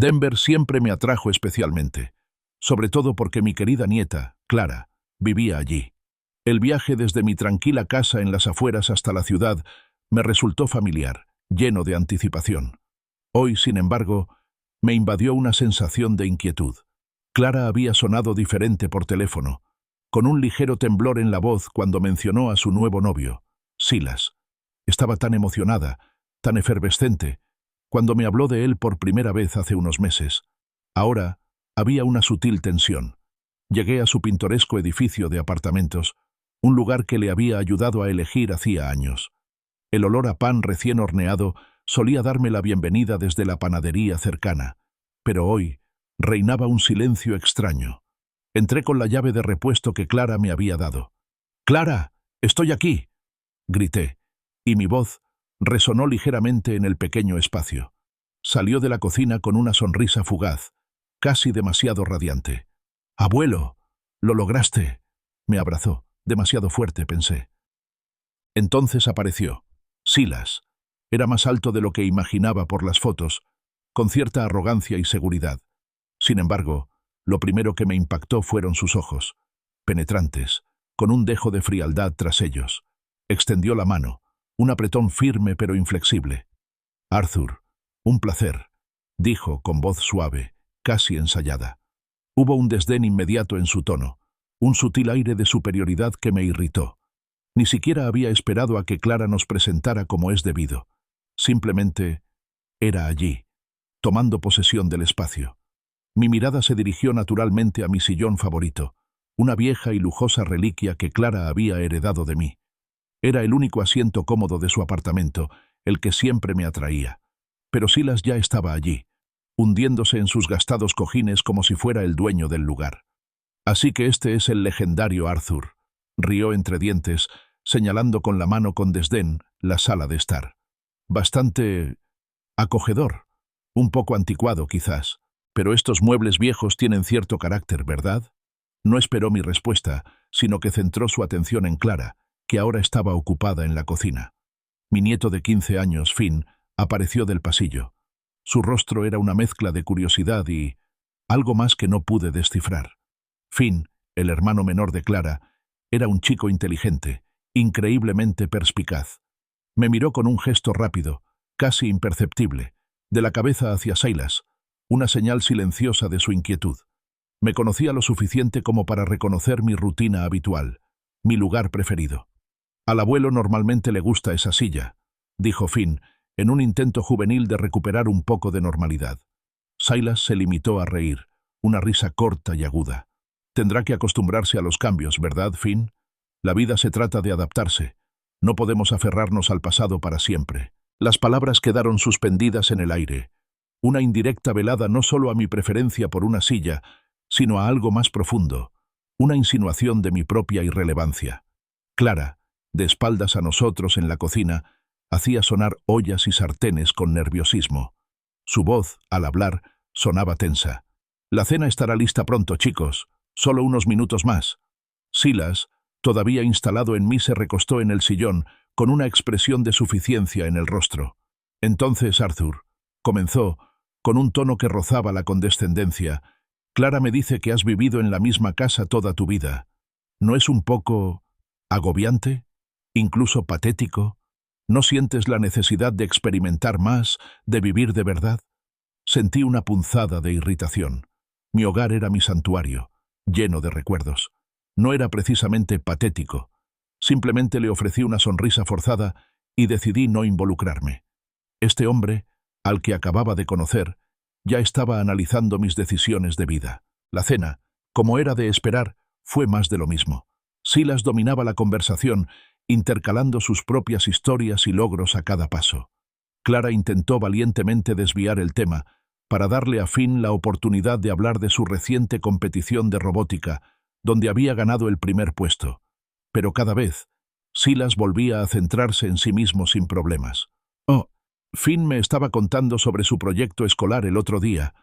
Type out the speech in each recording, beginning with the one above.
Denver siempre me atrajo especialmente, sobre todo porque mi querida nieta, Clara, vivía allí. El viaje desde mi tranquila casa en las afueras hasta la ciudad me resultó familiar, lleno de anticipación. Hoy, sin embargo, me invadió una sensación de inquietud. Clara había sonado diferente por teléfono, con un ligero temblor en la voz cuando mencionó a su nuevo novio, Silas. Estaba tan emocionada, tan efervescente, cuando me habló de él por primera vez hace unos meses. Ahora había una sutil tensión. Llegué a su pintoresco edificio de apartamentos, un lugar que le había ayudado a elegir hacía años. El olor a pan recién horneado solía darme la bienvenida desde la panadería cercana, pero hoy reinaba un silencio extraño. Entré con la llave de repuesto que Clara me había dado. «¡Clara! ¡Estoy aquí!», grité, y mi voz resonó ligeramente en el pequeño espacio. Salió de la cocina con una sonrisa fugaz, casi demasiado radiante. «¡Abuelo! ¡Lo lograste!», me abrazó, demasiado fuerte, pensé. Entonces apareció Silas. Era más alto de lo que imaginaba por las fotos, con cierta arrogancia y seguridad. Sin embargo, lo primero que me impactó fueron sus ojos, penetrantes, con un dejo de frialdad tras ellos. Extendió la mano, un apretón firme pero inflexible. «Arthur, un placer», dijo con voz suave, casi ensayada. Hubo un desdén inmediato en su tono, un sutil aire de superioridad que me irritó. Ni siquiera había esperado a que Clara nos presentara como es debido. Simplemente era allí, tomando posesión del espacio. Mi mirada se dirigió naturalmente a mi sillón favorito, una vieja y lujosa reliquia que Clara había heredado de mí. Era el único asiento cómodo de su apartamento, el que siempre me atraía. Pero Silas ya estaba allí, hundiéndose en sus gastados cojines como si fuera el dueño del lugar. «Así que este es el legendario Arthur», rió entre dientes, señalando con la mano con desdén la sala de estar. «Bastante acogedor, un poco anticuado quizás, pero estos muebles viejos tienen cierto carácter, ¿verdad?». No esperó mi respuesta, sino que centró su atención en Clara, que ahora estaba ocupada en la cocina. Mi nieto de 15 años, Finn, apareció del pasillo. Su rostro era una mezcla de curiosidad y algo más que no pude descifrar. Finn, el hermano menor de Clara, era un chico inteligente, increíblemente perspicaz. Me miró con un gesto rápido, casi imperceptible, de la cabeza hacia Silas, una señal silenciosa de su inquietud. Me conocía lo suficiente como para reconocer mi rutina habitual, mi lugar preferido. «Al abuelo normalmente le gusta esa silla», dijo Finn, en un intento juvenil de recuperar un poco de normalidad. Silas se limitó a reír, una risa corta y aguda. «Tendrá que acostumbrarse a los cambios, ¿verdad, Finn? La vida se trata de adaptarse. No podemos aferrarnos al pasado para siempre». Las palabras quedaron suspendidas en el aire, una indirecta velada no solo a mi preferencia por una silla, sino a algo más profundo, una insinuación de mi propia irrelevancia. Clara, de espaldas a nosotros en la cocina, hacía sonar ollas y sartenes con nerviosismo. Su voz, al hablar, sonaba tensa. «La cena estará lista pronto, chicos. Solo unos minutos más». Silas, todavía instalado en mí, se recostó en el sillón, con una expresión de suficiencia en el rostro. «Entonces, Arthur», comenzó, con un tono que rozaba la condescendencia, «Clara me dice que has vivido en la misma casa toda tu vida. ¿No es un poco agobiante? ¿Incluso patético? ¿No sientes la necesidad de experimentar más, de vivir de verdad?» Sentí una punzada de irritación. Mi hogar era mi santuario, lleno de recuerdos. No era precisamente patético. Simplemente le ofrecí una sonrisa forzada y decidí no involucrarme. Este hombre, al que acababa de conocer, ya estaba analizando mis decisiones de vida. La cena, como era de esperar, fue más de lo mismo. Silas dominaba la conversación, intercalando sus propias historias y logros a cada paso. Clara intentó valientemente desviar el tema, para darle a Finn la oportunidad de hablar de su reciente competición de robótica, donde había ganado el primer puesto. Pero cada vez, Silas volvía a centrarse en sí mismo sin problemas. «Oh, Finn me estaba contando sobre su proyecto escolar el otro día»,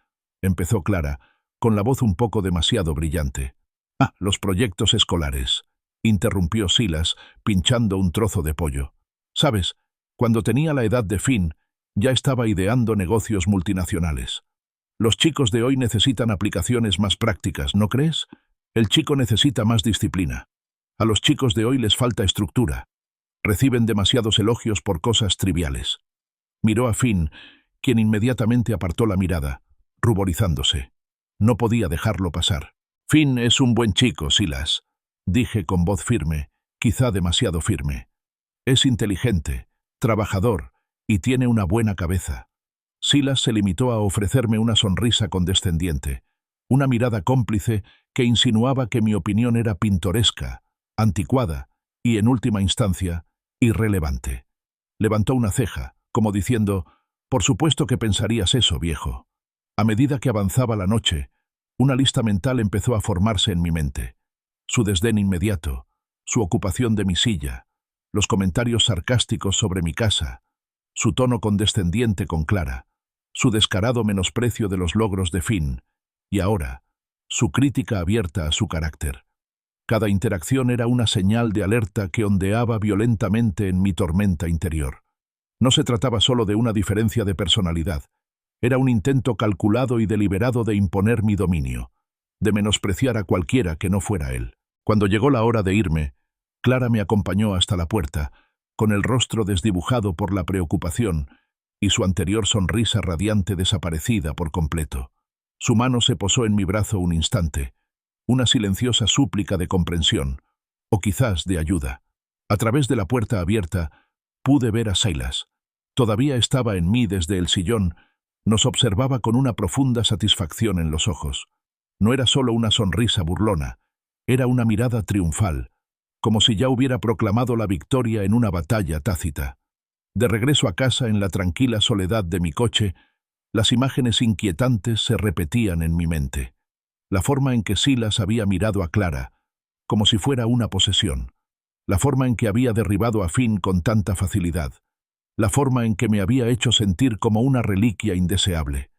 empezó Clara, con la voz un poco demasiado brillante. «Ah, los proyectos escolares», interrumpió Silas, pinchando un trozo de pollo. «Sabes, cuando tenía la edad de Finn, ya estaba ideando negocios multinacionales. Los chicos de hoy necesitan aplicaciones más prácticas, ¿no crees? El chico necesita más disciplina. A los chicos de hoy les falta estructura. Reciben demasiados elogios por cosas triviales. Miró a Finn, quien inmediatamente apartó la mirada, ruborizándose. No podía dejarlo pasar. Finn es un buen chico, Silas, dije con voz firme, quizá demasiado firme. Es inteligente, trabajador y tiene una buena cabeza. Silas se limitó a ofrecerme una sonrisa condescendiente, una mirada cómplice que insinuaba que mi opinión era pintoresca, anticuada y, en última instancia, irrelevante. Levantó una ceja, como diciendo, «Por supuesto que pensarías eso, viejo». A medida que avanzaba la noche, una lista mental empezó a formarse en mi mente. Su desdén inmediato, su ocupación de mi silla, los comentarios sarcásticos sobre mi casa, su tono condescendiente con Clara, su descarado menosprecio de los logros de Finn, y ahora, su crítica abierta a su carácter. Cada interacción era una señal de alerta que ondeaba violentamente en mi tormenta interior. No se trataba solo de una diferencia de personalidad, era un intento calculado y deliberado de imponer mi dominio, de menospreciar a cualquiera que no fuera él. Cuando llegó la hora de irme, Clara me acompañó hasta la puerta, con el rostro desdibujado por la preocupación y su anterior sonrisa radiante desaparecida por completo. Su mano se posó en mi brazo un instante, una silenciosa súplica de comprensión, o quizás de ayuda. A través de la puerta abierta, pude ver a Silas. Todavía estaba en mí desde el sillón, nos observaba con una profunda satisfacción en los ojos. No era solo una sonrisa burlona, era una mirada triunfal, como si ya hubiera proclamado la victoria en una batalla tácita. De regreso a casa en la tranquila soledad de mi coche, las imágenes inquietantes se repetían en mi mente. La forma en que Silas había mirado a Clara, como si fuera una posesión. La forma en que había derribado a Finn con tanta facilidad. La forma en que me había hecho sentir como una reliquia indeseable.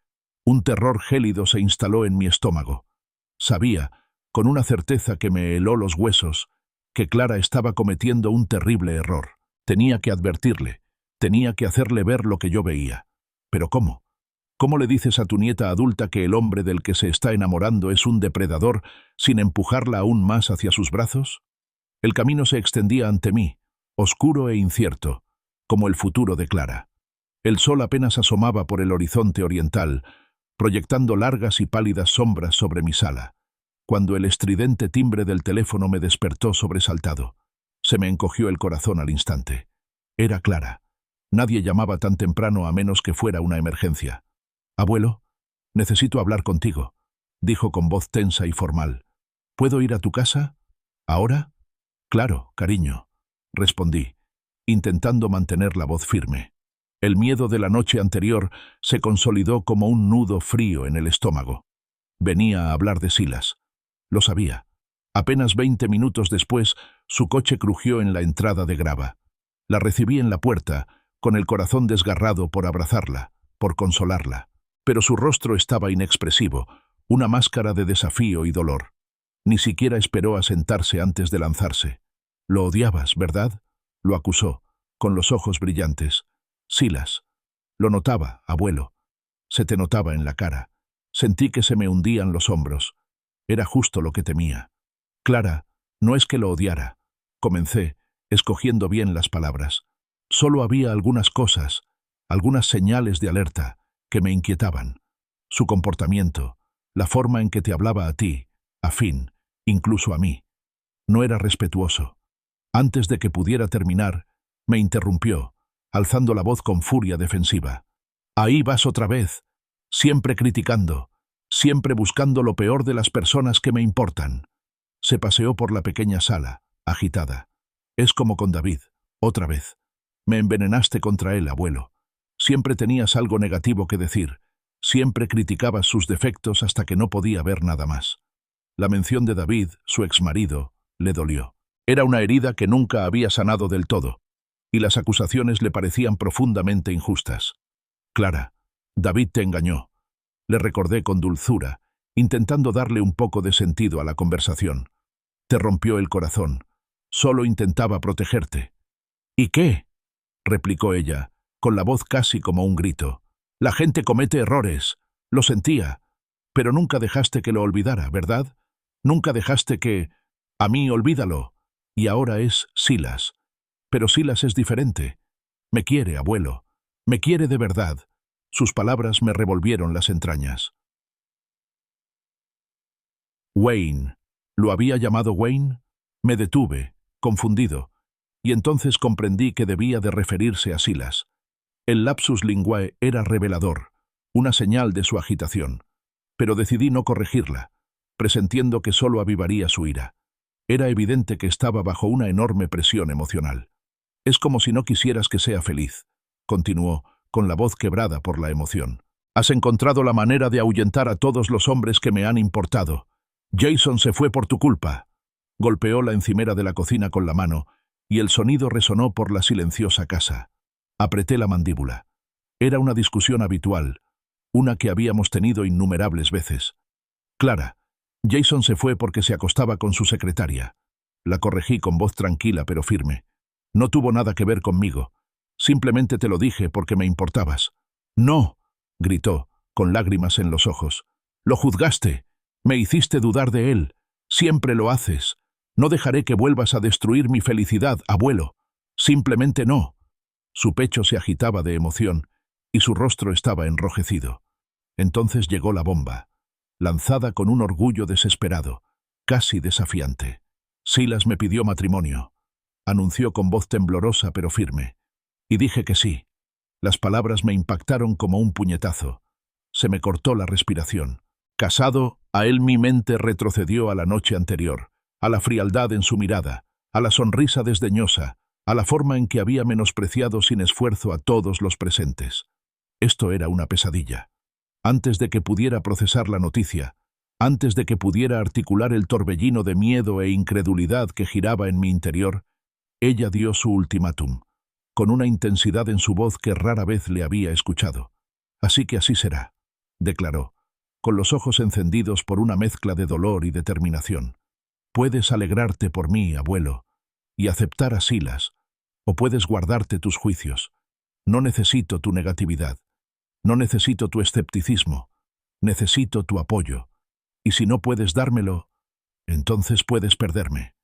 Un terror gélido se instaló en mi estómago. Sabía, con una certeza que me heló los huesos, que Clara estaba cometiendo un terrible error. Tenía que advertirle, tenía que hacerle ver lo que yo veía. ¿Pero cómo? ¿Cómo le dices a tu nieta adulta que el hombre del que se está enamorando es un depredador sin empujarla aún más hacia sus brazos? El camino se extendía ante mí, oscuro e incierto, como el futuro de Clara. El sol apenas asomaba por el horizonte oriental, proyectando largas y pálidas sombras sobre mi sala, cuando el estridente timbre del teléfono me despertó sobresaltado. Se me encogió el corazón al instante. Era Clara. Nadie llamaba tan temprano a menos que fuera una emergencia. «Abuelo, necesito hablar contigo», dijo con voz tensa y formal. «¿Puedo ir a tu casa? ¿Ahora?» «Claro, cariño», respondí, intentando mantener la voz firme. El miedo de la noche anterior se consolidó como un nudo frío en el estómago. Venía a hablar de Silas. Lo sabía. Apenas 20 minutos después, su coche crujió en la entrada de grava. La recibí en la puerta, con el corazón desgarrado por abrazarla, por consolarla. Pero su rostro estaba inexpresivo, una máscara de desafío y dolor. Ni siquiera esperó a sentarse antes de lanzarse. «Lo odiabas, ¿verdad?», lo acusó, con los ojos brillantes. «Silas. Lo notaba, abuelo. Se te notaba en la cara. Sentí que se me hundían los hombros. Era justo lo que temía». «Clara, no es que lo odiara», comencé, escogiendo bien las palabras. Solo había algunas cosas, algunas señales de alerta, que me inquietaban. Su comportamiento, la forma en que te hablaba a ti, a Finn, incluso a mí. No era respetuoso. Antes de que pudiera terminar, me interrumpió, alzando la voz con furia defensiva. «Ahí vas otra vez, siempre criticando, siempre buscando lo peor de las personas que me importan». Se paseó por la pequeña sala, agitada. «Es como con David, otra vez. Me envenenaste contra él, abuelo. Siempre tenías algo negativo que decir. Siempre criticabas sus defectos hasta que no podía ver nada más». La mención de David, su exmarido, le dolió. Era una herida que nunca había sanado del todo, y las acusaciones le parecían profundamente injustas. «Clara, David te engañó», le recordé con dulzura, intentando darle un poco de sentido a la conversación. «Te rompió el corazón. Solo intentaba protegerte». «¿Y qué?», replicó ella, con la voz casi como un grito. «La gente comete errores. Lo sentía, pero nunca dejaste que lo olvidara, ¿verdad? Nunca dejaste que... A mí, olvídalo. Y ahora es Silas. Pero Silas es diferente. Me quiere, abuelo. Me quiere de verdad. Sus palabras me revolvieron las entrañas. Wayne. ¿Lo había llamado Wayne? Me detuve, confundido, y entonces comprendí que debía de referirse a Silas. El lapsus linguae era revelador, una señal de su agitación, pero decidí no corregirla, presentiendo que solo avivaría su ira. Era evidente que estaba bajo una enorme presión emocional. «Es como si no quisieras que sea feliz», continuó, con la voz quebrada por la emoción. «Has encontrado la manera de ahuyentar a todos los hombres que me han importado. Jason se fue por tu culpa». Golpeó la encimera de la cocina con la mano, y el sonido resonó por la silenciosa casa. Apreté la mandíbula. Era una discusión habitual, una que habíamos tenido innumerables veces. «Clara, Jason se fue porque se acostaba con su secretaria». La corregí con voz tranquila pero firme. «No tuvo nada que ver conmigo. Simplemente te lo dije porque me importabas». «No», gritó, con lágrimas en los ojos. «Lo juzgaste. Me hiciste dudar de él. Siempre lo haces. No dejaré que vuelvas a destruir mi felicidad, abuelo. Simplemente no». Su pecho se agitaba de emoción y su rostro estaba enrojecido. Entonces llegó la bomba, lanzada con un orgullo desesperado, casi desafiante. «Silas me pidió matrimonio», anunció con voz temblorosa pero firme. Y dije que sí. Las palabras me impactaron como un puñetazo. Se me cortó la respiración. Casado, a él mi mente retrocedió a la noche anterior, a la frialdad en su mirada, a la sonrisa desdeñosa, a la forma en que había menospreciado sin esfuerzo a todos los presentes. Esto era una pesadilla. Antes de que pudiera procesar la noticia, antes de que pudiera articular el torbellino de miedo e incredulidad que giraba en mi interior, ella dio su ultimátum, con una intensidad en su voz que rara vez le había escuchado. «Así que así será», declaró, con los ojos encendidos por una mezcla de dolor y determinación. «Puedes alegrarte por mí, abuelo, y aceptar a Silas, o puedes guardarte tus juicios. No necesito tu negatividad. No necesito tu escepticismo. Necesito tu apoyo. Y si no puedes dármelo, entonces puedes perderme».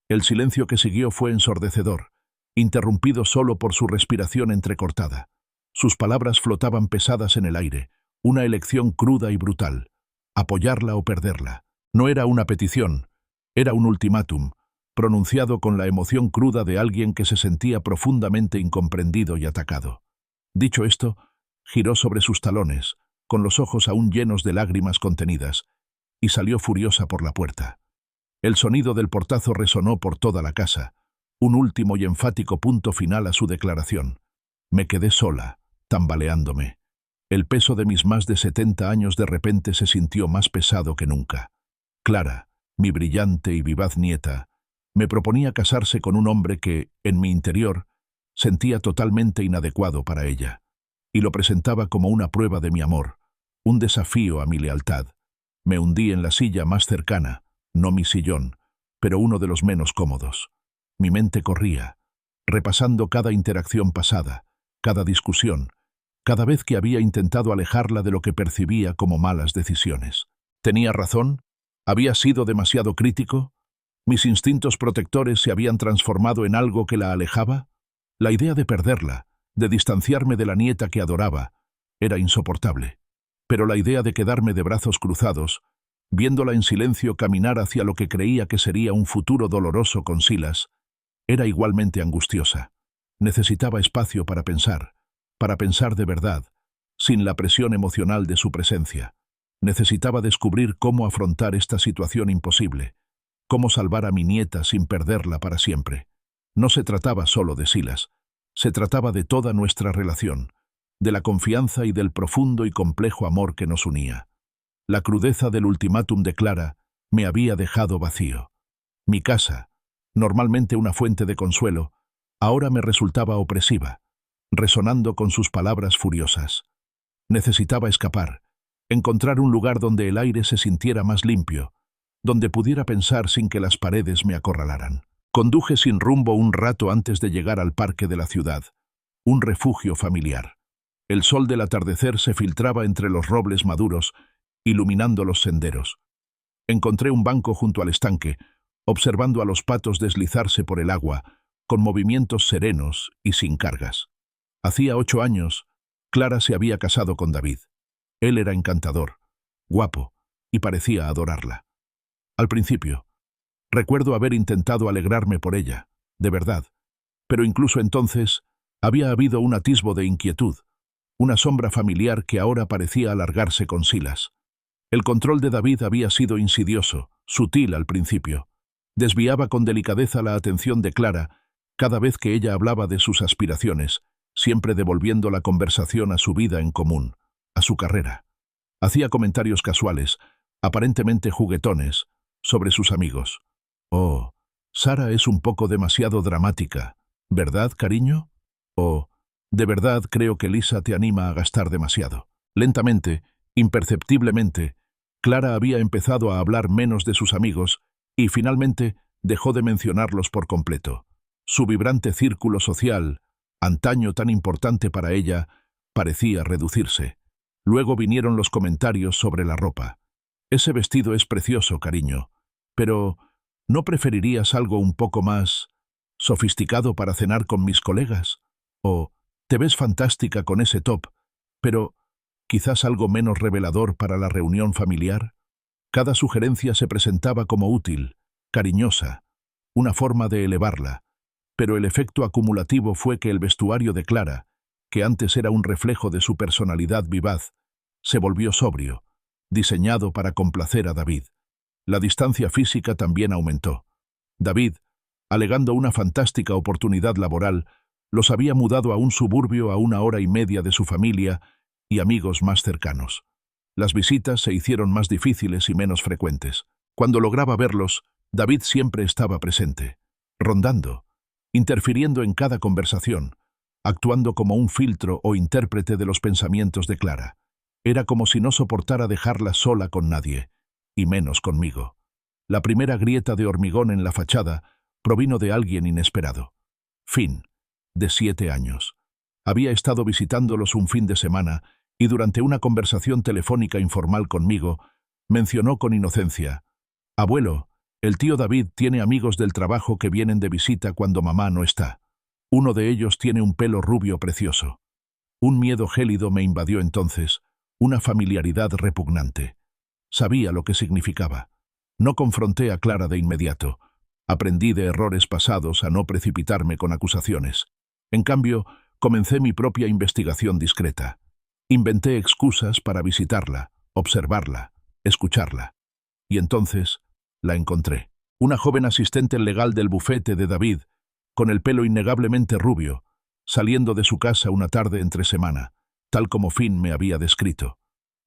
El silencio que siguió fue ensordecedor, interrumpido solo por su respiración entrecortada. Sus palabras flotaban pesadas en el aire, una elección cruda y brutal. Apoyarla o perderla. No era una petición, era un ultimátum, pronunciado con la emoción cruda de alguien que se sentía profundamente incomprendido y atacado. Dicho esto, giró sobre sus talones, con los ojos aún llenos de lágrimas contenidas, y salió furiosa por la puerta. El sonido del portazo resonó por toda la casa, un último y enfático punto final a su declaración. Me quedé sola, tambaleándome. El peso de mis más de 70 años de repente se sintió más pesado que nunca. Clara, mi brillante y vivaz nieta, me proponía casarse con un hombre que, en mi interior, sentía totalmente inadecuado para ella, y lo presentaba como una prueba de mi amor, un desafío a mi lealtad. Me hundí en la silla más cercana, no mi sillón, pero uno de los menos cómodos. Mi mente corría, repasando cada interacción pasada, cada discusión, cada vez que había intentado alejarla de lo que percibía como malas decisiones. ¿Tenía razón? ¿Había sido demasiado crítico? ¿Mis instintos protectores se habían transformado en algo que la alejaba? La idea de perderla, de distanciarme de la nieta que adoraba, era insoportable. Pero la idea de quedarme de brazos cruzados, viéndola en silencio caminar hacia lo que creía que sería un futuro doloroso con Silas, era igualmente angustiosa. Necesitaba espacio para pensar de verdad, sin la presión emocional de su presencia. Necesitaba descubrir cómo afrontar esta situación imposible, cómo salvar a mi nieta sin perderla para siempre. No se trataba solo de Silas, se trataba de toda nuestra relación, de la confianza y del profundo y complejo amor que nos unía. La crudeza del ultimátum de Clara me había dejado vacío. Mi casa, normalmente una fuente de consuelo, ahora me resultaba opresiva, resonando con sus palabras furiosas. Necesitaba escapar, encontrar un lugar donde el aire se sintiera más limpio, donde pudiera pensar sin que las paredes me acorralaran. Conduje sin rumbo un rato antes de llegar al parque de la ciudad, un refugio familiar. El sol del atardecer se filtraba entre los robles maduros, iluminando los senderos. Encontré un banco junto al estanque, observando a los patos deslizarse por el agua, con movimientos serenos y sin cargas. Hacía 8 años, Clara se había casado con David. Él era encantador, guapo, y parecía adorarla. Al principio, recuerdo haber intentado alegrarme por ella, de verdad, pero incluso entonces había habido un atisbo de inquietud, una sombra familiar que ahora parecía alargarse con Silas. El control de David había sido insidioso, sutil al principio. Desviaba con delicadeza la atención de Clara cada vez que ella hablaba de sus aspiraciones, siempre devolviendo la conversación a su vida en común, a su carrera. Hacía comentarios casuales, aparentemente juguetones, sobre sus amigos. «Oh, Sara es un poco demasiado dramática, ¿verdad, cariño?» «Oh, de verdad creo que Lisa te anima a gastar demasiado». Lentamente, imperceptiblemente, Clara había empezado a hablar menos de sus amigos y finalmente dejó de mencionarlos por completo. Su vibrante círculo social, antaño tan importante para ella, parecía reducirse. Luego vinieron los comentarios sobre la ropa. «Ese vestido es precioso, cariño, pero ¿no preferirías algo un poco más sofisticado para cenar con mis colegas? O te ves fantástica con ese top, pero quizás algo menos revelador para la reunión familiar». Cada sugerencia se presentaba como útil, cariñosa, una forma de elevarla, pero el efecto acumulativo fue que el vestuario de Clara, que antes era un reflejo de su personalidad vivaz, se volvió sobrio, diseñado para complacer a David. La distancia física también aumentó. David, alegando una fantástica oportunidad laboral, los había mudado a un suburbio a 1 hora y media de su familia y amigos más cercanos. Las visitas se hicieron más difíciles y menos frecuentes. Cuando lograba verlos, David siempre estaba presente, rondando, interfiriendo en cada conversación, actuando como un filtro o intérprete de los pensamientos de Clara. Era como si no soportara dejarla sola con nadie, y menos conmigo. La primera grieta de hormigón en la fachada provino de alguien inesperado. Finn, de 7 años. Había estado visitándolos un fin de semana y durante una conversación telefónica informal conmigo, mencionó con inocencia: «Abuelo, el tío David tiene amigos del trabajo que vienen de visita cuando mamá no está. Uno de ellos tiene un pelo rubio precioso». Un miedo gélido me invadió entonces, una familiaridad repugnante. Sabía lo que significaba. No confronté a Clara de inmediato. Aprendí de errores pasados a no precipitarme con acusaciones. En cambio, comencé mi propia investigación discreta. Inventé excusas para visitarla, observarla, escucharla. Y entonces la encontré. Una joven asistente legal del bufete de David, con el pelo innegablemente rubio, saliendo de su casa una tarde entre semana, tal como Finn me había descrito.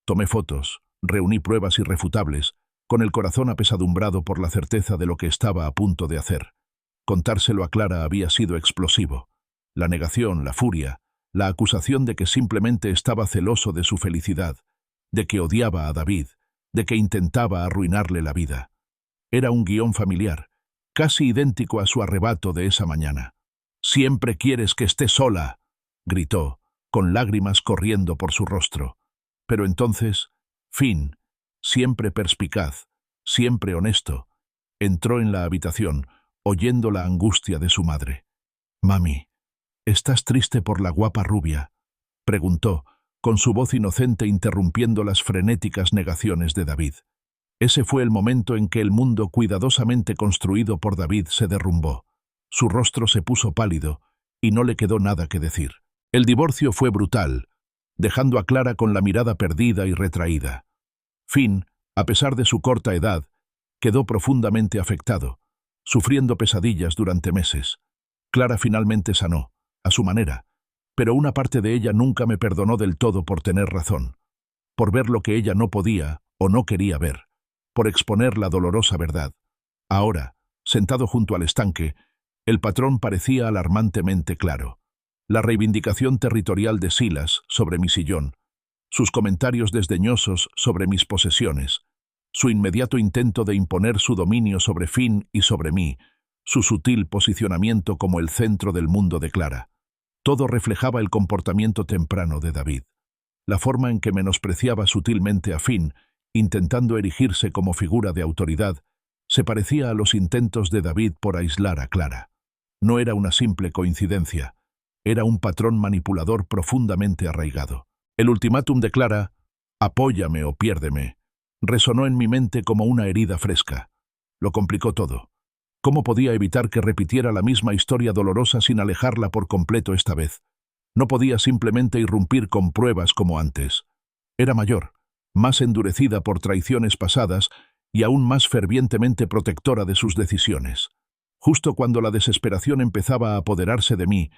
Tomé fotos, reuní pruebas irrefutables, con el corazón apesadumbrado por la certeza de lo que estaba a punto de hacer. Contárselo a Clara había sido explosivo. La negación, la furia, la acusación de que simplemente estaba celoso de su felicidad, de que odiaba a David, de que intentaba arruinarle la vida. Era un guión familiar, casi idéntico a su arrebato de esa mañana. «Siempre quieres que esté sola», gritó, con lágrimas corriendo por su rostro. Pero entonces, Finn, siempre perspicaz, siempre honesto, entró en la habitación, oyendo la angustia de su madre. «Mami, ¿estás triste por la guapa rubia?», preguntó, con su voz inocente interrumpiendo las frenéticas negaciones de David. Ese fue el momento en que el mundo cuidadosamente construido por David se derrumbó. Su rostro se puso pálido y no le quedó nada que decir. El divorcio fue brutal, dejando a Clara con la mirada perdida y retraída. Finn, a pesar de su corta edad, quedó profundamente afectado, sufriendo pesadillas durante meses. Clara finalmente sanó, a su manera, pero una parte de ella nunca me perdonó del todo por tener razón, por ver lo que ella no podía o no quería ver, por exponer la dolorosa verdad. Ahora, sentado junto al estanque, el patrón parecía alarmantemente claro. La reivindicación territorial de Silas sobre mi sillón, sus comentarios desdeñosos sobre mis posesiones, su inmediato intento de imponer su dominio sobre Finn y sobre mí, su sutil posicionamiento como el centro del mundo de Clara. Todo reflejaba el comportamiento temprano de David. La forma en que menospreciaba sutilmente a Finn, intentando erigirse como figura de autoridad, se parecía a los intentos de David por aislar a Clara. No era una simple coincidencia, era un patrón manipulador profundamente arraigado. El ultimátum de Clara, «apóyame o piérdeme», resonó en mi mente como una herida fresca. Lo complicó todo. ¿Cómo podía evitar que repitiera la misma historia dolorosa sin alejarla por completo esta vez? No podía simplemente irrumpir con pruebas como antes. Era mayor, más endurecida por traiciones pasadas y aún más fervientemente protectora de sus decisiones. Justo cuando la desesperación empezaba a apoderarse de mí,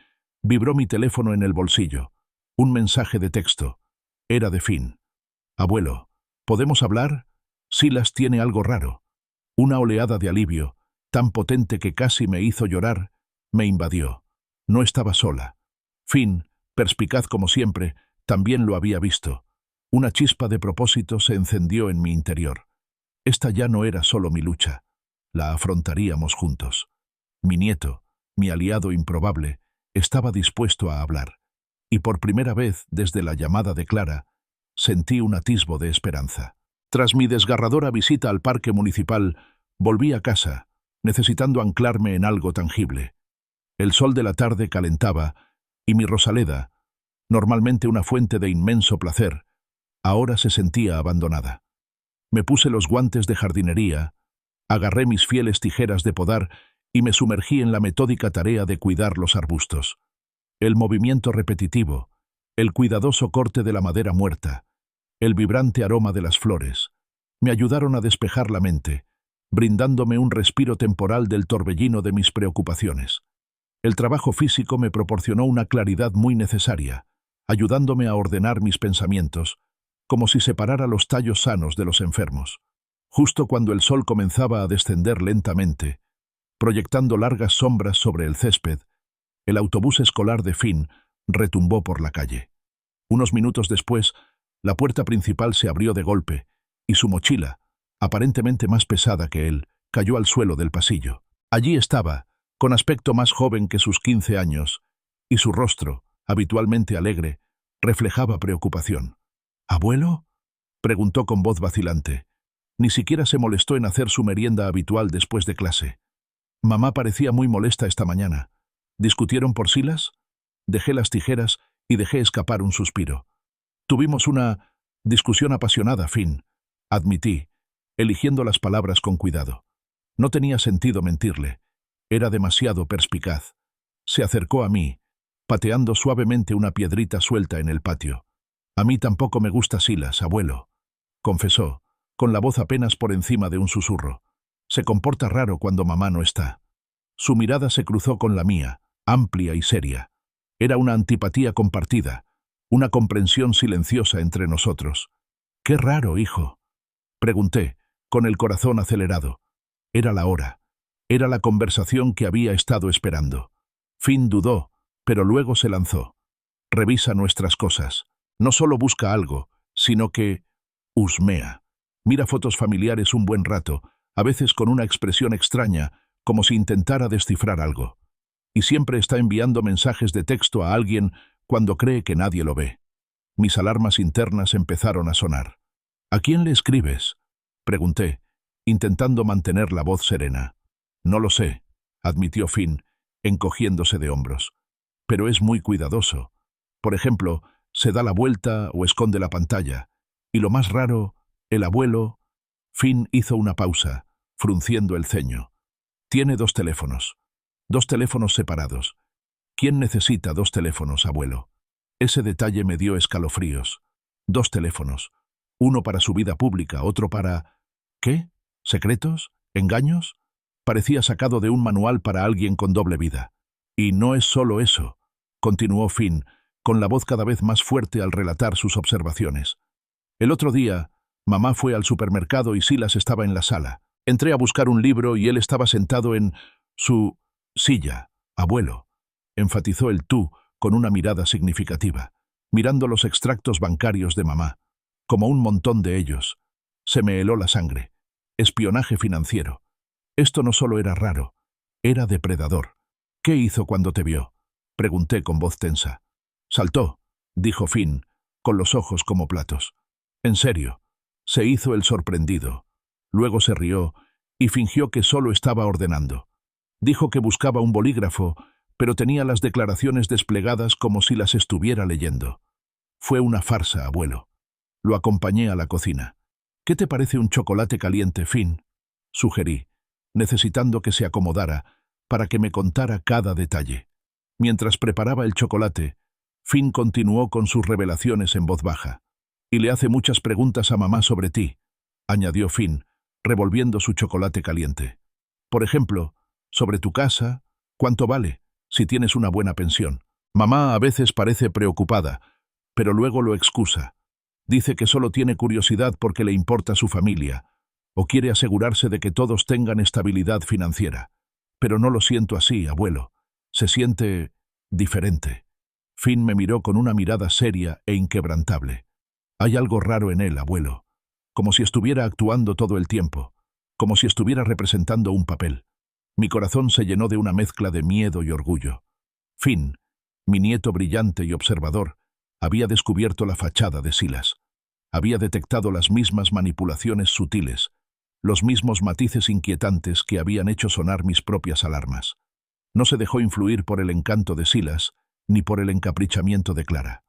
vibró mi teléfono en el bolsillo. Un mensaje de texto. Era de Finn. «Abuelo, ¿podemos hablar? Silas tiene algo raro». Una oleada de alivio, tan potente que casi me hizo llorar, me invadió. No estaba sola. Finn, perspicaz como siempre, también lo había visto. Una chispa de propósito se encendió en mi interior. Esta ya no era solo mi lucha. La afrontaríamos juntos. Mi nieto, mi aliado improbable, estaba dispuesto a hablar. Y por primera vez, desde la llamada de Clara, sentí un atisbo de esperanza. Tras mi desgarradora visita al parque municipal, volví a casa, necesitando anclarme en algo tangible. El sol de la tarde calentaba, y mi Rosaleda, normalmente una fuente de inmenso placer, ahora se sentía abandonada. Me puse los guantes de jardinería, agarré mis fieles tijeras de podar y me sumergí en la metódica tarea de cuidar los arbustos. El movimiento repetitivo, el cuidadoso corte de la madera muerta, el vibrante aroma de las flores, me ayudaron a despejar la mente, brindándome un respiro temporal del torbellino de mis preocupaciones. El trabajo físico me proporcionó una claridad muy necesaria, ayudándome a ordenar mis pensamientos, como si separara los tallos sanos de los enfermos. Justo cuando el sol comenzaba a descender lentamente, proyectando largas sombras sobre el césped, el autobús escolar de Finn retumbó por la calle. Unos minutos después, la puerta principal se abrió de golpe, y su mochila, aparentemente más pesada que él, cayó al suelo del pasillo. Allí estaba, con aspecto más joven que sus 15 años, y su rostro, habitualmente alegre, reflejaba preocupación. «¿Abuelo?», preguntó con voz vacilante. Ni siquiera se molestó en hacer su merienda habitual después de clase. «Mamá parecía muy molesta esta mañana. ¿Discutieron por Silas?». Dejé las tijeras y dejé escapar un suspiro. «Tuvimos una discusión apasionada, Finn», admití, eligiendo las palabras con cuidado. No tenía sentido mentirle. Era demasiado perspicaz. Se acercó a mí, pateando suavemente una piedrita suelta en el patio. «A mí tampoco me gusta Silas, abuelo», confesó, con la voz apenas por encima de un susurro. «Se comporta raro cuando mamá no está». Su mirada se cruzó con la mía, amplia y seria. Era una antipatía compartida, una comprensión silenciosa entre nosotros. «Qué raro, hijo», pregunté, con el corazón acelerado. Era la hora. Era la conversación que había estado esperando. Finn dudó, pero luego se lanzó. «Revisa nuestras cosas. No solo busca algo, sino que husmea. Mira fotos familiares un buen rato, a veces con una expresión extraña, como si intentara descifrar algo. Y siempre está enviando mensajes de texto a alguien cuando cree que nadie lo ve». Mis alarmas internas empezaron a sonar. «¿A quién le escribes?», pregunté, intentando mantener la voz serena. «No lo sé», admitió Finn, encogiéndose de hombros. «Pero es muy cuidadoso. Por ejemplo, se da la vuelta o esconde la pantalla. Y lo más raro, el abuelo...». Finn hizo una pausa, frunciendo el ceño. «Tiene 2 teléfonos. 2 teléfonos separados. ¿Quién necesita 2 teléfonos, abuelo?». Ese detalle me dio escalofríos. 2 teléfonos. Uno para su vida pública, otro para... ¿Qué? ¿Secretos? ¿Engaños? Parecía sacado de un manual para alguien con doble vida. «Y no es solo eso», continuó Finn, con la voz cada vez más fuerte al relatar sus observaciones. «El otro día, mamá fue al supermercado y Silas estaba en la sala. Entré a buscar un libro y él estaba sentado en su silla. Abuelo», enfatizó el tú con una mirada significativa, mirando los extractos bancarios de mamá, como un montón de ellos. Se me heló la sangre. Espionaje financiero. Esto no solo era raro, era depredador. «¿Qué hizo cuando te vio?». Pregunté con voz tensa. Saltó, dijo Finn, con los ojos como platos. En serio, se hizo el sorprendido. Luego se rió y fingió que solo estaba ordenando. Dijo que buscaba un bolígrafo, pero tenía las declaraciones desplegadas como si las estuviera leyendo. Fue una farsa, abuelo. Lo acompañé a la cocina. ¿Qué te parece un chocolate caliente, Finn?, sugerí, necesitando que se acomodara para que me contara cada detalle. Mientras preparaba el chocolate, Finn continuó con sus revelaciones en voz baja. Y le hace muchas preguntas a mamá sobre ti, añadió Finn, revolviendo su chocolate caliente. Por ejemplo, sobre tu casa, cuánto vale, si tienes una buena pensión. Mamá a veces parece preocupada, pero luego lo excusa. Dice que solo tiene curiosidad porque le importa su familia, o quiere asegurarse de que todos tengan estabilidad financiera. Pero no lo siento así, abuelo. Se siente diferente. Finn me miró con una mirada seria e inquebrantable. Hay algo raro en él, abuelo. Como si estuviera actuando todo el tiempo, como si estuviera representando un papel. Mi corazón se llenó de una mezcla de miedo y orgullo. Finn, mi nieto brillante y observador, había descubierto la fachada de Silas. Había detectado las mismas manipulaciones sutiles, los mismos matices inquietantes que habían hecho sonar mis propias alarmas. No se dejó influir por el encanto de Silas, ni por el encaprichamiento de Clara.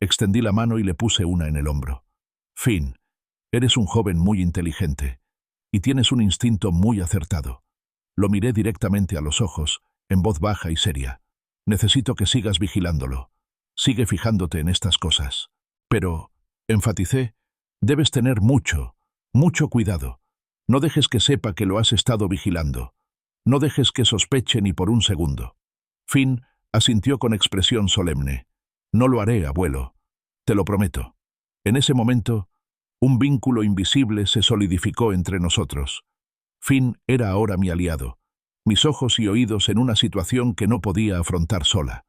Extendí la mano y le puse una en el hombro. Finn, eres un joven muy inteligente, y tienes un instinto muy acertado. Lo miré directamente a los ojos, en voz baja y seria. Necesito que sigas vigilándolo. Sigue fijándote en estas cosas. Pero, enfaticé, debes tener mucho cuidado. No dejes que sepa que lo has estado vigilando. No dejes que sospeche ni por un segundo. Finn asintió con expresión solemne. No lo haré, abuelo. Te lo prometo. En ese momento, un vínculo invisible se solidificó entre nosotros. Finn era ahora mi aliado, mis ojos y oídos en una situación que no podía afrontar sola.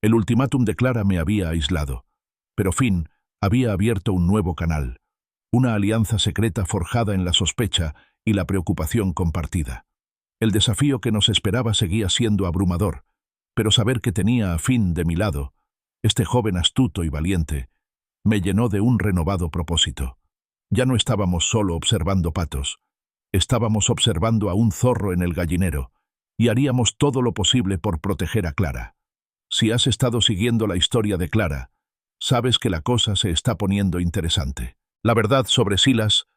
El ultimátum de Clara me había aislado, pero Finn había abierto un nuevo canal, una alianza secreta forjada en la sospecha y la preocupación compartida. El desafío que nos esperaba seguía siendo abrumador, pero saber que tenía a Finn de mi lado, este joven astuto y valiente, me llenó de un renovado propósito. Ya no estábamos solo observando patos, estábamos observando a un zorro en el gallinero, y haríamos todo lo posible por proteger a Clara. Si has estado siguiendo la historia de Clara, sabes que la cosa se está poniendo interesante. La verdad sobre Silas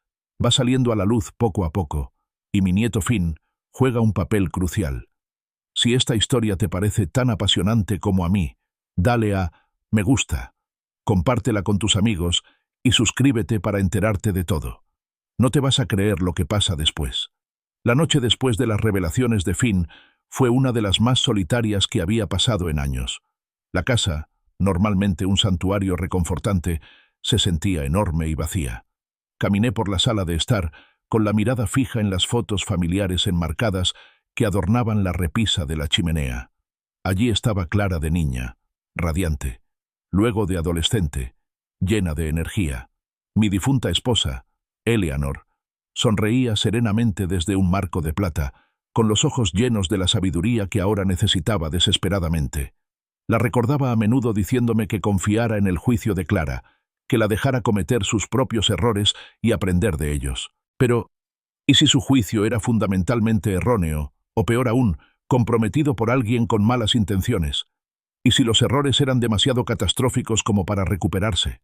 va saliendo a la luz poco a poco, y mi nieto Finn juega un papel crucial. Si esta historia te parece tan apasionante como a mí, dale a me gusta, compártela con tus amigos y suscríbete para enterarte de todo. No te vas a creer lo que pasa después. La noche después de las revelaciones de Finn fue una de las más solitarias que había pasado en años. La casa, normalmente un santuario reconfortante, se sentía enorme y vacía. Caminé por la sala de estar, con la mirada fija en las fotos familiares enmarcadas que adornaban la repisa de la chimenea. Allí estaba Clara de niña, radiante, luego de adolescente, llena de energía. Mi difunta esposa, Eleanor, sonreía serenamente desde un marco de plata, con los ojos llenos de la sabiduría que ahora necesitaba desesperadamente. La recordaba a menudo diciéndome que confiara en el juicio de Clara, que la dejara cometer sus propios errores y aprender de ellos. Pero, ¿y si su juicio era fundamentalmente erróneo, o peor aún, comprometido por alguien con malas intenciones? ¿Y si los errores eran demasiado catastróficos como para recuperarse?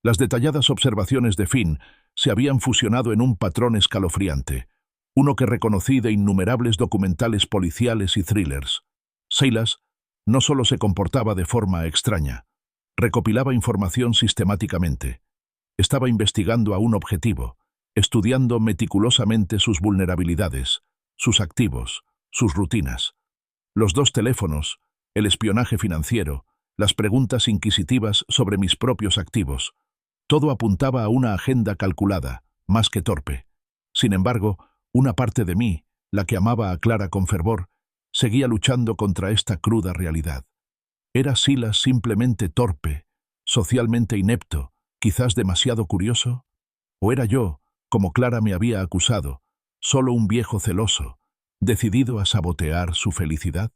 Las detalladas observaciones de Finn se habían fusionado en un patrón escalofriante, uno que reconocí de innumerables documentales policiales y thrillers. Silas no solo se comportaba de forma extraña, recopilaba información sistemáticamente. Estaba investigando a un objetivo, estudiando meticulosamente sus vulnerabilidades, sus activos, sus rutinas. Los 2 teléfonos, el espionaje financiero, las preguntas inquisitivas sobre mis propios activos. Todo apuntaba a una agenda calculada, más que torpe. Sin embargo, una parte de mí, la que amaba a Clara con fervor, seguía luchando contra esta cruda realidad. ¿Era Silas simplemente torpe, socialmente inepto, quizás demasiado curioso? ¿O era yo, como Clara me había acusado, solo un viejo celoso, decidido a sabotear su felicidad?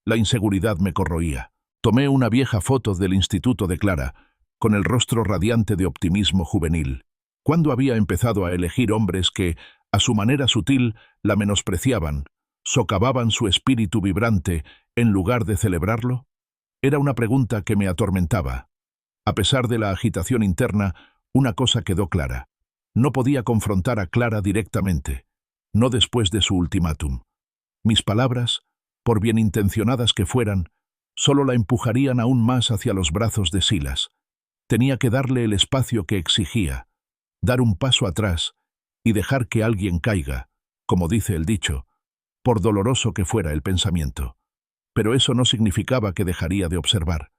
La inseguridad me corroía. Tomé una vieja foto del instituto de Clara, con el rostro radiante de optimismo juvenil. ¿Cuándo había empezado a elegir hombres que, a su manera sutil, la menospreciaban, socavaban su espíritu vibrante, en lugar de celebrarlo? Era una pregunta que me atormentaba. A pesar de la agitación interna, una cosa quedó clara. No podía confrontar a Clara directamente, no después de su ultimátum. Mis palabras, por bien intencionadas que fueran, solo la empujarían aún más hacia los brazos de Silas. Tenía que darle el espacio que exigía, dar un paso atrás y dejar que alguien caiga, como dice el dicho, por doloroso que fuera el pensamiento. Pero eso no significaba que dejaría de observar.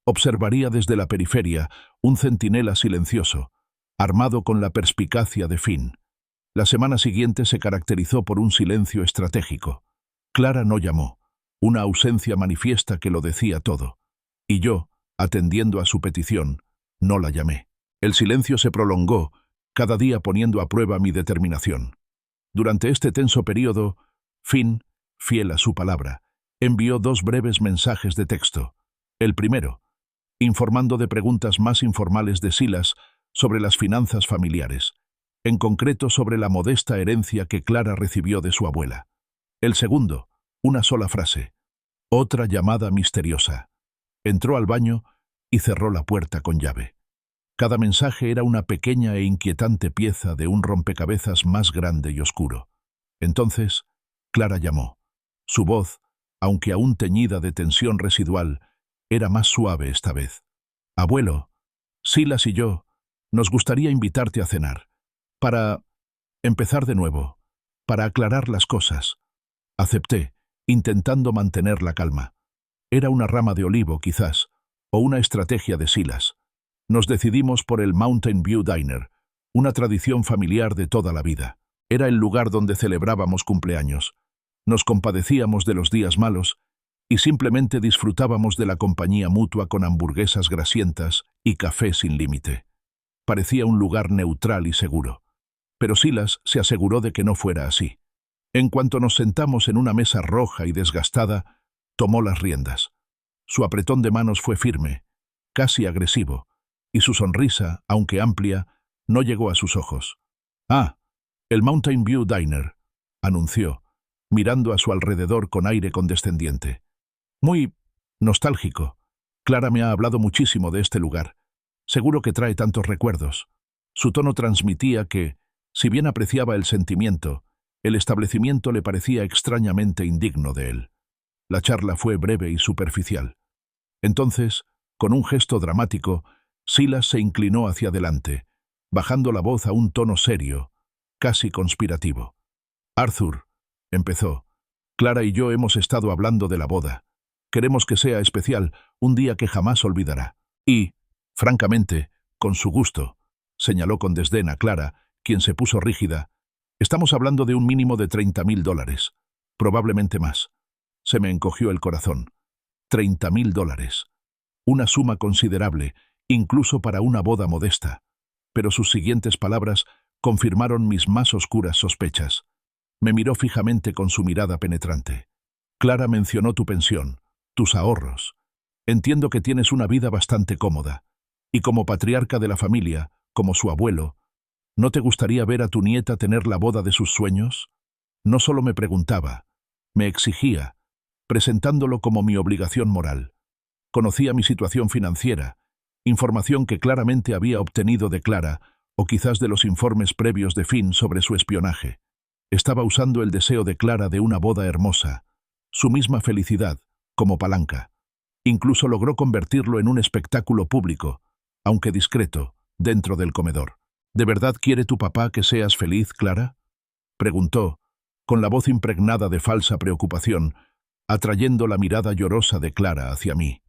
Observaría desde la periferia un centinela silencioso, armado con la perspicacia de Finn. La semana siguiente se caracterizó por un silencio estratégico. Clara no llamó, una ausencia manifiesta que lo decía todo. Y yo, atendiendo a su petición, no la llamé. El silencio se prolongó, cada día poniendo a prueba mi determinación. Durante este tenso período, Finn, fiel a su palabra, envió 2 breves mensajes de texto. El primero, informando de preguntas más informales de Silas sobre las finanzas familiares, en concreto sobre la modesta herencia que Clara recibió de su abuela. El segundo, una sola frase, otra llamada misteriosa. Entró al baño y cerró la puerta con llave. Cada mensaje era una pequeña e inquietante pieza de un rompecabezas más grande y oscuro. Entonces, Clara llamó. Su voz, aunque aún teñida de tensión residual, era más suave esta vez. Abuelo, Silas y yo, nos gustaría invitarte a cenar. Para empezar de nuevo, para aclarar las cosas. Acepté, intentando mantener la calma. Era una rama de olivo, quizás, o una estrategia de Silas. Nos decidimos por el Mountain View Diner, una tradición familiar de toda la vida. Era el lugar donde celebrábamos cumpleaños. Nos compadecíamos de los días malos y simplemente disfrutábamos de la compañía mutua con hamburguesas grasientas y café sin límite. Parecía un lugar neutral y seguro. Pero Silas se aseguró de que no fuera así. En cuanto nos sentamos en una mesa roja y desgastada, tomó las riendas. Su apretón de manos fue firme, casi agresivo, y su sonrisa, aunque amplia, no llegó a sus ojos. «Ah, el Mountain View Diner», anunció, mirando a su alrededor con aire condescendiente. «Muy nostálgico. Clara me ha hablado muchísimo de este lugar. Seguro que trae tantos recuerdos». Su tono transmitía que, si bien apreciaba el sentimiento, el establecimiento le parecía extrañamente indigno de él. La charla fue breve y superficial. Entonces, con un gesto dramático, Silas se inclinó hacia adelante, bajando la voz a un tono serio, casi conspirativo. «Arthur», empezó, «Clara y yo hemos estado hablando de la boda. Queremos que sea especial, un día que jamás olvidará. Y, francamente, con su gusto», señaló con desdén a Clara, quien se puso rígida, «estamos hablando de un mínimo de $30.000, probablemente más». Se me encogió el corazón. $30.000. Una suma considerable, incluso para una boda modesta. Pero sus siguientes palabras confirmaron mis más oscuras sospechas. Me miró fijamente con su mirada penetrante. «Clara mencionó tu pensión, tus ahorros. Entiendo que tienes una vida bastante cómoda. Y como patriarca de la familia, como su abuelo, ¿no te gustaría ver a tu nieta tener la boda de sus sueños?» No solo me preguntaba, me exigía, presentándolo como mi obligación moral. Conocía mi situación financiera, información que claramente había obtenido de Clara, o quizás de los informes previos de Finn sobre su espionaje. Estaba usando el deseo de Clara de una boda hermosa, su misma felicidad, como palanca. Incluso logró convertirlo en un espectáculo público, aunque discreto, dentro del comedor. «¿De verdad quiere tu papá que seas feliz, Clara?», preguntó, con la voz impregnada de falsa preocupación, atrayendo la mirada llorosa de Clara hacia mí.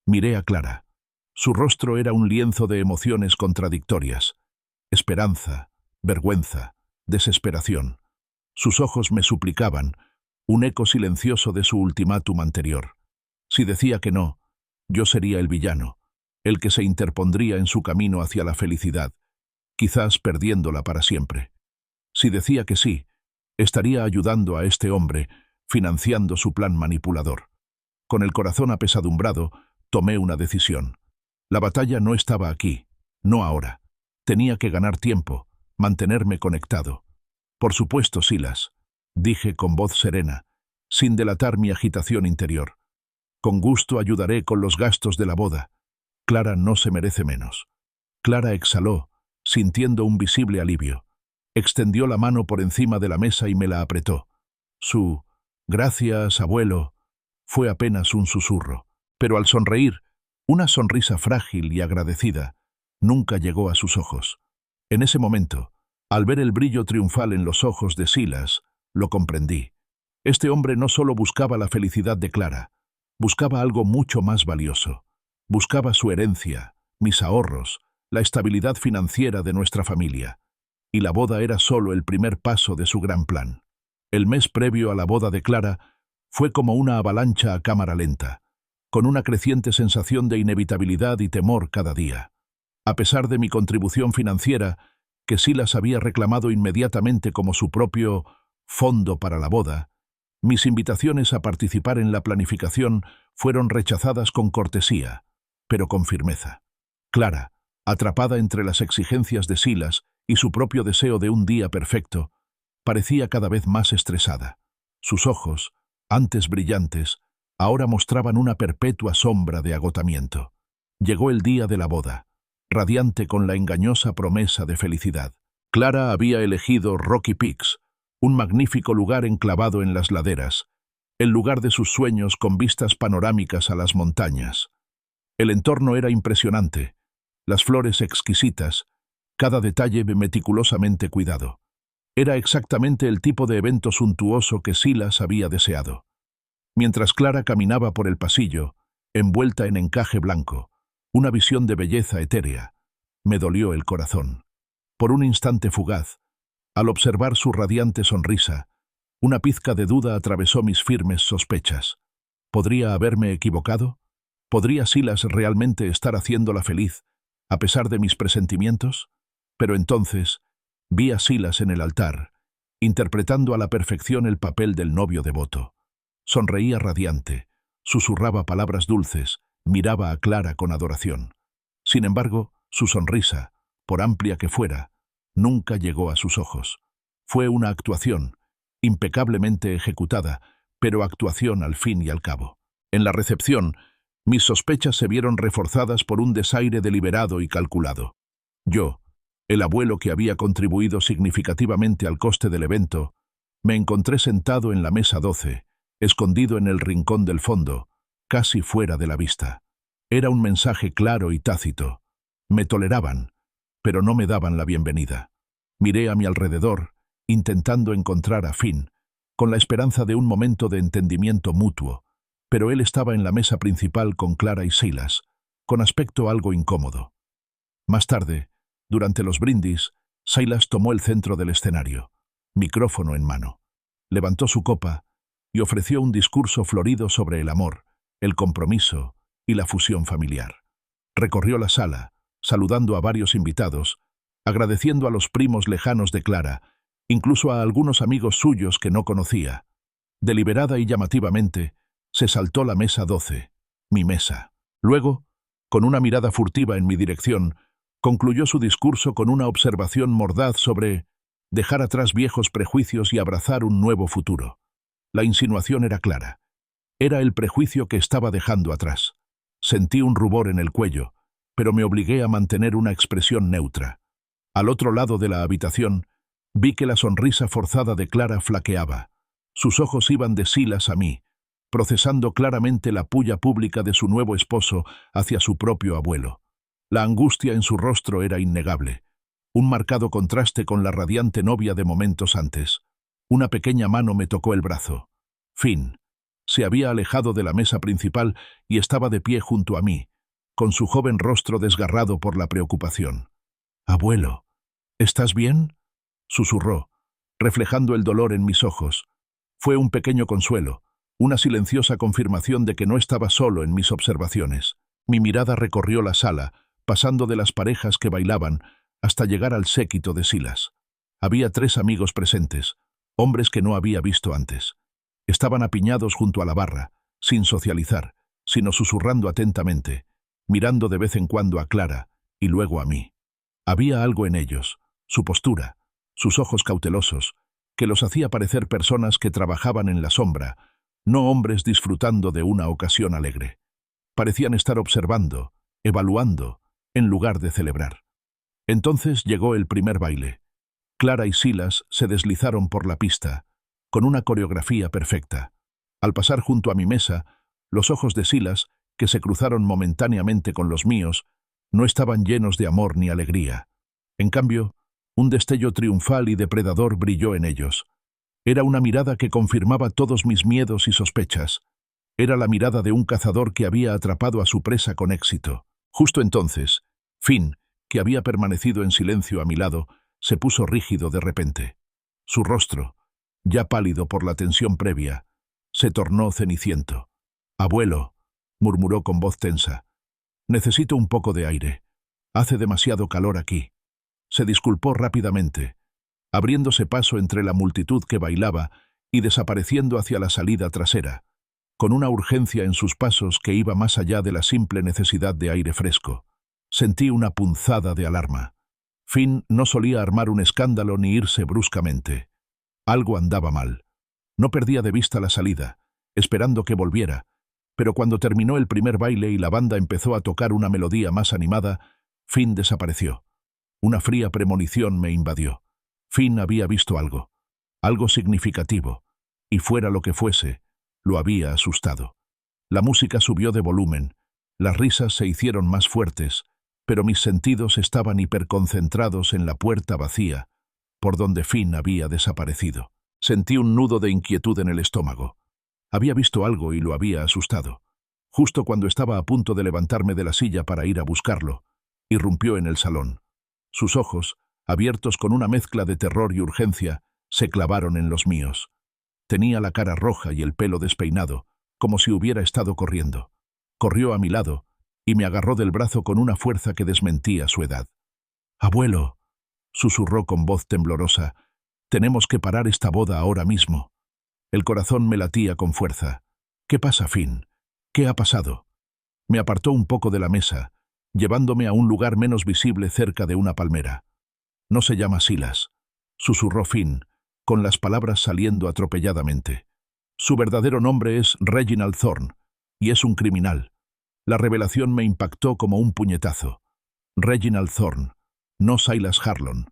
Miré a Clara. Su rostro era un lienzo de emociones contradictorias. Esperanza, vergüenza, desesperación. Sus ojos me suplicaban, un eco silencioso de su ultimátum anterior. Si decía que no, yo sería el villano, el que se interpondría en su camino hacia la felicidad, quizás perdiéndola para siempre. Si decía que sí, estaría ayudando a este hombre, financiando su plan manipulador. Con el corazón apesadumbrado, Tomé una decisión. La batalla no estaba aquí, no ahora. Tenía que ganar tiempo, mantenerme conectado. Por supuesto, Silas, dije con voz serena, sin delatar mi agitación interior. Con gusto ayudaré con los gastos de la boda. Clara no se merece menos. Clara exhaló, sintiendo un visible alivio. Extendió la mano por encima de la mesa y me la apretó. Su «gracias, abuelo» fue apenas un susurro, pero al sonreír, una sonrisa frágil y agradecida, nunca llegó a sus ojos. En ese momento, al ver el brillo triunfal en los ojos de Silas, lo comprendí. Este hombre no solo buscaba la felicidad de Clara, buscaba algo mucho más valioso. Buscaba su herencia, mis ahorros, la estabilidad financiera de nuestra familia. Y la boda era solo el primer paso de su gran plan. El mes previo a la boda de Clara fue como una avalancha a cámara lenta, con una creciente sensación de inevitabilidad y temor cada día. A pesar de mi contribución financiera, que Silas había reclamado inmediatamente como su propio fondo para la boda, mis invitaciones a participar en la planificación fueron rechazadas con cortesía, pero con firmeza. Clara, atrapada entre las exigencias de Silas y su propio deseo de un día perfecto, parecía cada vez más estresada. Sus ojos, antes brillantes, ahora mostraban una perpetua sombra de agotamiento. Llegó el día de la boda, radiante con la engañosa promesa de felicidad. Clara había elegido Rocky Peaks, un magnífico lugar enclavado en las laderas, el lugar de sus sueños con vistas panorámicas a las montañas. El entorno era impresionante, las flores exquisitas, cada detalle meticulosamente cuidado. Era exactamente el tipo de evento suntuoso que Silas había deseado. Mientras Clara caminaba por el pasillo, envuelta en encaje blanco, una visión de belleza etérea, me dolió el corazón. Por un instante fugaz, al observar su radiante sonrisa, una pizca de duda atravesó mis firmes sospechas. ¿Podría haberme equivocado? ¿Podría Silas realmente estar haciéndola feliz, a pesar de mis presentimientos? Pero entonces vi a Silas en el altar, interpretando a la perfección el papel del novio devoto. Sonreía radiante, susurraba palabras dulces, miraba a Clara con adoración. Sin embargo, su sonrisa, por amplia que fuera, nunca llegó a sus ojos. Fue una actuación, impecablemente ejecutada, pero actuación al fin y al cabo. En la recepción, mis sospechas se vieron reforzadas por un desaire deliberado y calculado. Yo, el abuelo que había contribuido significativamente al coste del evento, me encontré sentado en la mesa 12, escondido en el rincón del fondo, casi fuera de la vista. Era un mensaje claro y tácito. Me toleraban, pero no me daban la bienvenida. Miré a mi alrededor, intentando encontrar a Finn, con la esperanza de un momento de entendimiento mutuo, pero él estaba en la mesa principal con Clara y Silas, con aspecto algo incómodo. Más tarde, durante los brindis, Silas tomó el centro del escenario, micrófono en mano. Levantó su copa y ofreció un discurso florido sobre el amor, el compromiso y la fusión familiar. Recorrió la sala, saludando a varios invitados, agradeciendo a los primos lejanos de Clara, incluso a algunos amigos suyos que no conocía. Deliberada y llamativamente, se saltó la mesa 12, mi mesa. Luego, con una mirada furtiva en mi dirección, concluyó su discurso con una observación mordaz sobre dejar atrás viejos prejuicios y abrazar un nuevo futuro. La insinuación era clara. Era el prejuicio que estaba dejando atrás. Sentí un rubor en el cuello, pero me obligué a mantener una expresión neutra. Al otro lado de la habitación, vi que la sonrisa forzada de Clara flaqueaba. Sus ojos iban de Silas a mí, procesando claramente la pulla pública de su nuevo esposo hacia su propio abuelo. La angustia en su rostro era innegable, un marcado contraste con la radiante novia de momentos antes. Una pequeña mano me tocó el brazo. Finn se había alejado de la mesa principal y estaba de pie junto a mí, con su joven rostro desgarrado por la preocupación. «Abuelo, ¿estás bien?», susurró, reflejando el dolor en mis ojos. Fue un pequeño consuelo, una silenciosa confirmación de que no estaba solo en mis observaciones. Mi mirada recorrió la sala, pasando de las parejas que bailaban hasta llegar al séquito de Silas. Había 3 amigos presentes, hombres que no había visto antes. Estaban apiñados junto a la barra, sin socializar, sino susurrando atentamente, mirando de vez en cuando a Clara y luego a mí. Había algo en ellos, su postura, sus ojos cautelosos, que los hacía parecer personas que trabajaban en la sombra, no hombres disfrutando de una ocasión alegre. Parecían estar observando, evaluando, en lugar de celebrar. Entonces llegó el primer baile. Clara y Silas se deslizaron por la pista, con una coreografía perfecta. Al pasar junto a mi mesa, los ojos de Silas, que se cruzaron momentáneamente con los míos, no estaban llenos de amor ni alegría. En cambio, un destello triunfal y depredador brilló en ellos. Era una mirada que confirmaba todos mis miedos y sospechas. Era la mirada de un cazador que había atrapado a su presa con éxito. Justo entonces, Finn, que había permanecido en silencio a mi lado, se puso rígido de repente. Su rostro, ya pálido por la tensión previa, se tornó ceniciento. «Abuelo», murmuró con voz tensa, «necesito un poco de aire. Hace demasiado calor aquí». Se disculpó rápidamente, abriéndose paso entre la multitud que bailaba y desapareciendo hacia la salida trasera, con una urgencia en sus pasos que iba más allá de la simple necesidad de aire fresco. Sentí una punzada de alarma. Finn no solía armar un escándalo ni irse bruscamente. Algo andaba mal. No perdía de vista la salida, esperando que volviera, pero cuando terminó el primer baile y la banda empezó a tocar una melodía más animada, Finn desapareció. Una fría premonición me invadió. Finn había visto algo, algo significativo, y fuera lo que fuese, lo había asustado. La música subió de volumen, las risas se hicieron más fuertes, pero mis sentidos estaban hiperconcentrados en la puerta vacía, por donde Finn había desaparecido. Sentí un nudo de inquietud en el estómago. Había visto algo y lo había asustado. Justo cuando estaba a punto de levantarme de la silla para ir a buscarlo, irrumpió en el salón. Sus ojos, abiertos con una mezcla de terror y urgencia, se clavaron en los míos. Tenía la cara roja y el pelo despeinado, como si hubiera estado corriendo. Corrió a mi lado y me agarró del brazo con una fuerza que desmentía su edad. «Abuelo», susurró con voz temblorosa, «tenemos que parar esta boda ahora mismo». El corazón me latía con fuerza. «¿Qué pasa, Finn? ¿Qué ha pasado?» Me apartó un poco de la mesa, llevándome a un lugar menos visible cerca de una palmera. «No se llama Silas», susurró Finn, con las palabras saliendo atropelladamente. «Su verdadero nombre es Reginald Thorne, y es un criminal». La revelación me impactó como un puñetazo. Reginald Thorne, no Silas Harlon.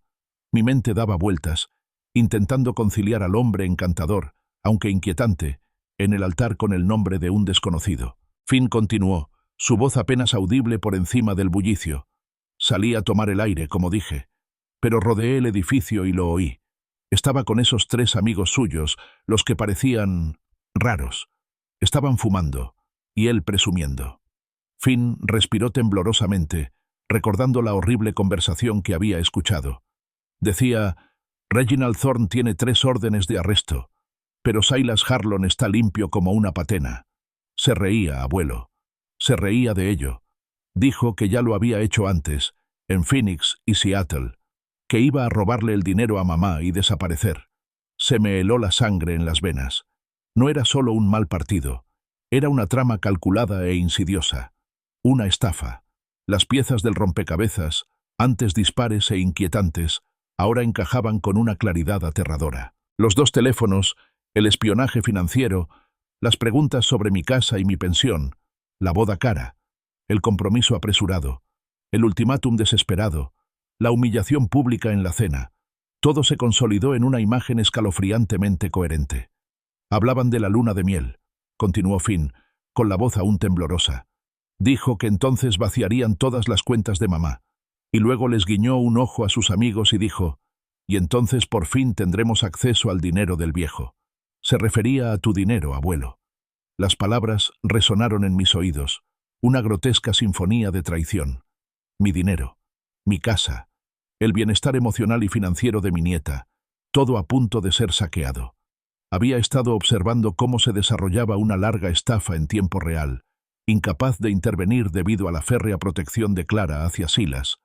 Mi mente daba vueltas, intentando conciliar al hombre encantador, aunque inquietante, en el altar con el nombre de un desconocido. Finn continuó, su voz apenas audible por encima del bullicio. Salí a tomar el aire, como dije, pero rodeé el edificio y lo oí. Estaba con esos 3 amigos suyos, los que parecían raros. Estaban fumando, y él presumiendo. Finn respiró temblorosamente, recordando la horrible conversación que había escuchado. Decía, «Reginald Thorne tiene 3 órdenes de arresto, pero Silas Harlon está limpio como una patena». Se reía, abuelo. Se reía de ello. Dijo que ya lo había hecho antes, en Phoenix y Seattle, que iba a robarle el dinero a mamá y desaparecer. Se me heló la sangre en las venas. No era solo un mal partido, era una trama calculada e insidiosa. Una estafa. Las piezas del rompecabezas, antes dispares e inquietantes, ahora encajaban con una claridad aterradora. Los 2 teléfonos, el espionaje financiero, las preguntas sobre mi casa y mi pensión, la boda cara, el compromiso apresurado, el ultimátum desesperado, la humillación pública en la cena, todo se consolidó en una imagen escalofriantemente coherente. Hablaban de la luna de miel, continuó Finn, con la voz aún temblorosa. Dijo que entonces vaciarían todas las cuentas de mamá, y luego les guiñó un ojo a sus amigos y dijo, «Y entonces por fin tendremos acceso al dinero del viejo». Se refería a tu dinero, abuelo. Las palabras resonaron en mis oídos, una grotesca sinfonía de traición. Mi dinero, mi casa, el bienestar emocional y financiero de mi nieta, todo a punto de ser saqueado. Había estado observando cómo se desarrollaba una larga estafa en tiempo real, incapaz de intervenir debido a la férrea protección de Clara hacia Silas,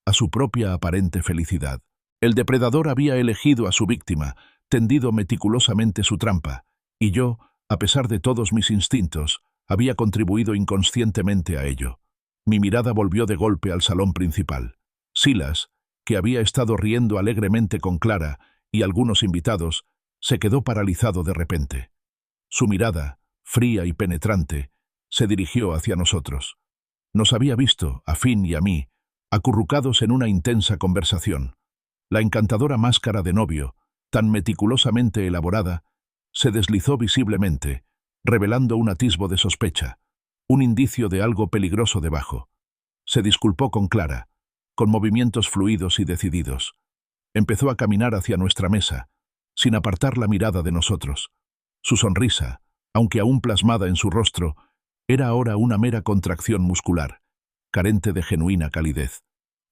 a su propia aparente felicidad. El depredador había elegido a su víctima, tendido meticulosamente su trampa, y yo, a pesar de todos mis instintos, había contribuido inconscientemente a ello. Mi mirada volvió de golpe al salón principal. Silas, que había estado riendo alegremente con Clara y algunos invitados, se quedó paralizado de repente. Su mirada, fría y penetrante, se dirigió hacia nosotros. Nos había visto, a Finn y a mí, acurrucados en una intensa conversación. La encantadora máscara de novio, tan meticulosamente elaborada, se deslizó visiblemente, revelando un atisbo de sospecha, un indicio de algo peligroso debajo. Se disculpó con Clara, con movimientos fluidos y decididos. Empezó a caminar hacia nuestra mesa, sin apartar la mirada de nosotros. Su sonrisa, aunque aún plasmada en su rostro, era ahora una mera contracción muscular, carente de genuina calidez.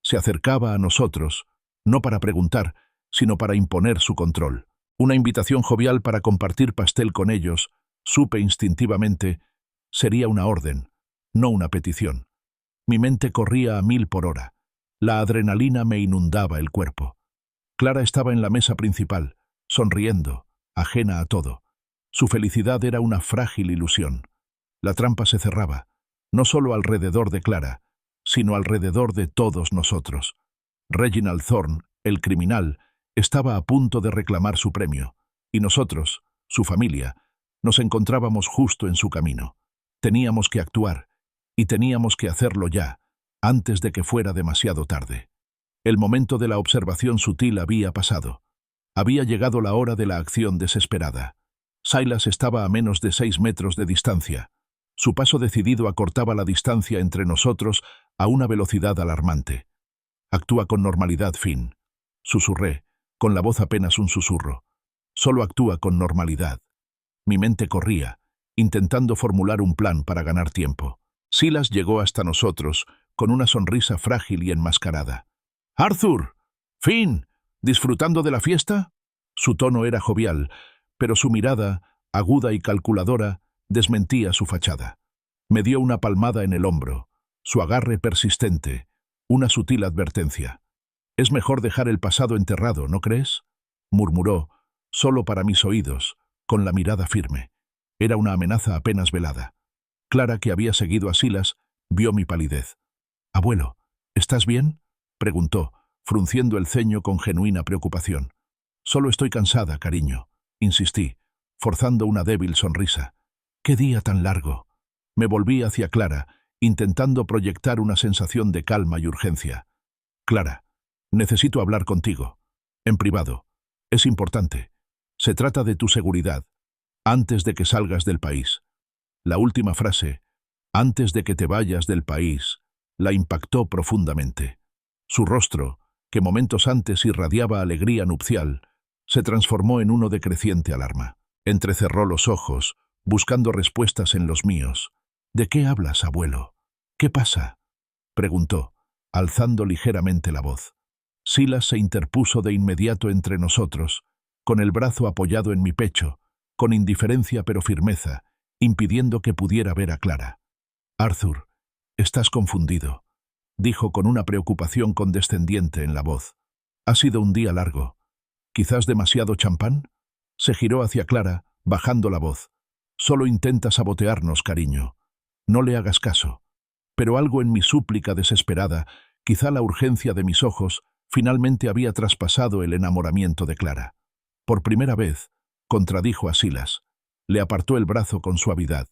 Se acercaba a nosotros, no para preguntar, sino para imponer su control. Una invitación jovial para compartir pastel con ellos, supe instintivamente, sería una orden, no una petición. Mi mente corría a 1000 por hora. La adrenalina me inundaba el cuerpo. Clara estaba en la mesa principal, sonriendo, ajena a todo. Su felicidad era una frágil ilusión. La trampa se cerraba, no solo alrededor de Clara, sino alrededor de todos nosotros. Reginald Thorne, el criminal, estaba a punto de reclamar su premio, y nosotros, su familia, nos encontrábamos justo en su camino. Teníamos que actuar, y teníamos que hacerlo ya, antes de que fuera demasiado tarde. El momento de la observación sutil había pasado. Había llegado la hora de la acción desesperada. Silas estaba a menos de 6 metros de distancia. Su paso decidido acortaba la distancia entre nosotros a una velocidad alarmante. «Actúa con normalidad, Finn», susurré, con la voz apenas un susurro. «Solo actúa con normalidad». Mi mente corría, intentando formular un plan para ganar tiempo. Silas llegó hasta nosotros, con una sonrisa frágil y enmascarada. «¡Arthur! ¡Finn! ¿Disfrutando de la fiesta?» Su tono era jovial, pero su mirada, aguda y calculadora, desmentía su fachada. Me dio una palmada en el hombro, su agarre persistente, una sutil advertencia. «Es mejor dejar el pasado enterrado, ¿no crees?», murmuró, solo para mis oídos, con la mirada firme. Era una amenaza apenas velada. Clara, que había seguido a Silas, vio mi palidez. «Abuelo, ¿estás bien?», preguntó, frunciendo el ceño con genuina preocupación. «Solo estoy cansada, cariño», insistí, forzando una débil sonrisa. «¡Qué día tan largo!». Me volví hacia Clara, intentando proyectar una sensación de calma y urgencia. «Clara, necesito hablar contigo. En privado. Es importante. Se trata de tu seguridad. Antes de que salgas del país». La última frase, «antes de que te vayas del país», la impactó profundamente. Su rostro, que momentos antes irradiaba alegría nupcial, se transformó en uno de creciente alarma. Entrecerró los ojos, buscando respuestas en los míos. «¿De qué hablas, abuelo? ¿Qué pasa?», preguntó, alzando ligeramente la voz. Silas se interpuso de inmediato entre nosotros, con el brazo apoyado en mi pecho, con indiferencia pero firmeza, impidiendo que pudiera ver a Clara. «Arthur, estás confundido», dijo con una preocupación condescendiente en la voz. «Ha sido un día largo. ¿Quizás demasiado champán?». Se giró hacia Clara, bajando la voz. «Solo intenta sabotearnos, cariño. No le hagas caso». Pero algo en mi súplica desesperada, quizá la urgencia de mis ojos, finalmente había traspasado el enamoramiento de Clara. Por primera vez, contradijo a Silas. Le apartó el brazo con suavidad.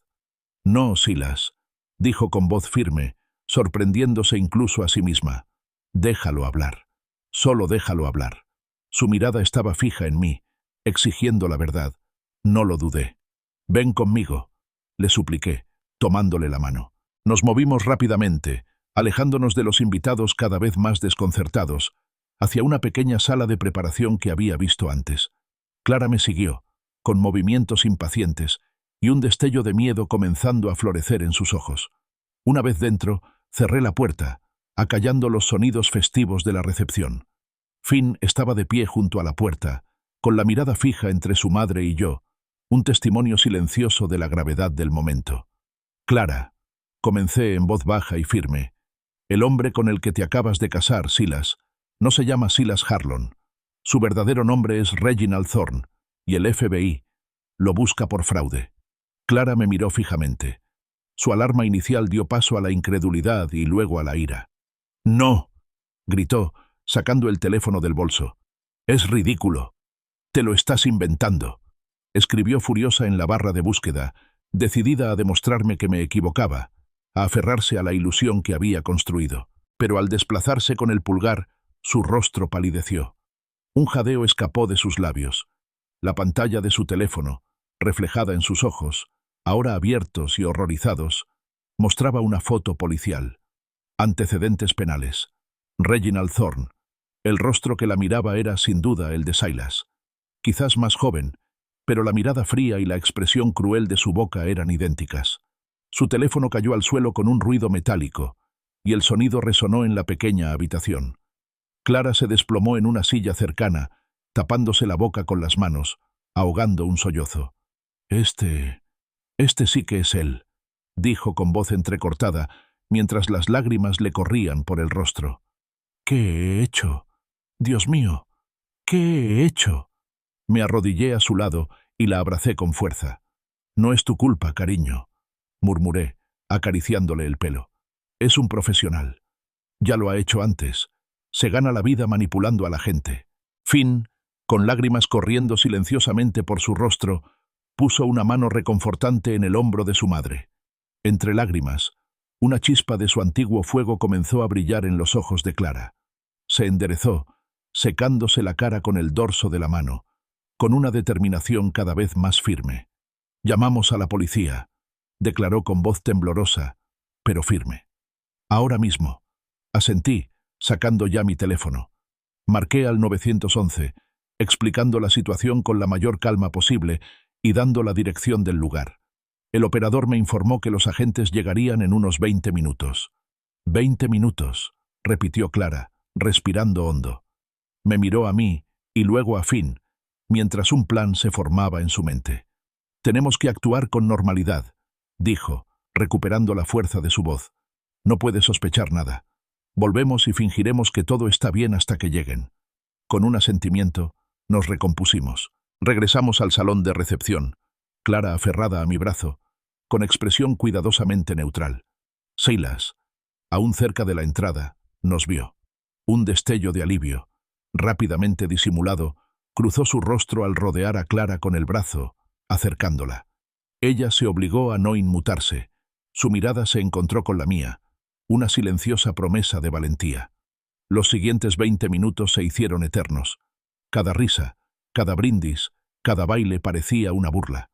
«No, Silas», dijo con voz firme, sorprendiéndose incluso a sí misma. «Déjalo hablar. Solo déjalo hablar». Su mirada estaba fija en mí, exigiendo la verdad. No lo dudé. «Ven conmigo», le supliqué, tomándole la mano. Nos movimos rápidamente, alejándonos de los invitados cada vez más desconcertados, hacia una pequeña sala de preparación que había visto antes. Clara me siguió, con movimientos impacientes, y un destello de miedo comenzando a florecer en sus ojos. Una vez dentro, cerré la puerta, acallando los sonidos festivos de la recepción. Finn estaba de pie junto a la puerta, con la mirada fija entre su madre y yo, un testimonio silencioso de la gravedad del momento. «Clara», comencé en voz baja y firme, «el hombre con el que te acabas de casar, Silas, no se llama Silas Harlon. Su verdadero nombre es Reginald Thorne, y el FBI lo busca por fraude». Clara me miró fijamente. Su alarma inicial dio paso a la incredulidad y luego a la ira. «¡No!», gritó, sacando el teléfono del bolso. «Es ridículo. Te lo estás inventando», escribió furiosa en la barra de búsqueda, decidida a demostrarme que me equivocaba, a aferrarse a la ilusión que había construido. Pero al desplazarse con el pulgar, su rostro palideció. Un jadeo escapó de sus labios. La pantalla de su teléfono, reflejada en sus ojos, ahora abiertos y horrorizados, mostraba una foto policial. Antecedentes penales. Reginald Thorne. El rostro que la miraba era, sin duda, el de Silas. Quizás más joven, pero la mirada fría y la expresión cruel de su boca eran idénticas. Su teléfono cayó al suelo con un ruido metálico, y el sonido resonó en la pequeña habitación. Clara se desplomó en una silla cercana, tapándose la boca con las manos, ahogando un sollozo. Este sí que es él», dijo con voz entrecortada, mientras las lágrimas le corrían por el rostro. «¿Qué he hecho? Dios mío, ¿qué he hecho?». Me arrodillé a su lado y la abracé con fuerza. «No es tu culpa, cariño», murmuré, acariciándole el pelo. «Es un profesional. Ya lo ha hecho antes. Se gana la vida manipulando a la gente». Finn, con lágrimas corriendo silenciosamente por su rostro, puso una mano reconfortante en el hombro de su madre. Entre lágrimas, una chispa de su antiguo fuego comenzó a brillar en los ojos de Clara. Se enderezó, secándose la cara con el dorso de la mano, con una determinación cada vez más firme. «Llamamos a la policía», declaró con voz temblorosa, pero firme. «Ahora mismo», asentí, sacando ya mi teléfono. Marqué al 911, explicando la situación con la mayor calma posible y dando la dirección del lugar. El operador me informó que los agentes llegarían en unos 20 minutos. «20 minutos», repitió Clara, respirando hondo. Me miró a mí y luego a Finn, mientras un plan se formaba en su mente. «Tenemos que actuar con normalidad», dijo, recuperando la fuerza de su voz. «No puede sospechar nada. Volvemos y fingiremos que todo está bien hasta que lleguen». Con un asentimiento, nos recompusimos. Regresamos al salón de recepción, Clara aferrada a mi brazo, con expresión cuidadosamente neutral. Silas, aún cerca de la entrada, nos vio. Un destello de alivio, rápidamente disimulado, cruzó su rostro al rodear a Clara con el brazo, acercándola. Ella se obligó a no inmutarse. Su mirada se encontró con la mía, una silenciosa promesa de valentía. Los siguientes 20 minutos se hicieron eternos. Cada risa, cada brindis, cada baile parecía una burla.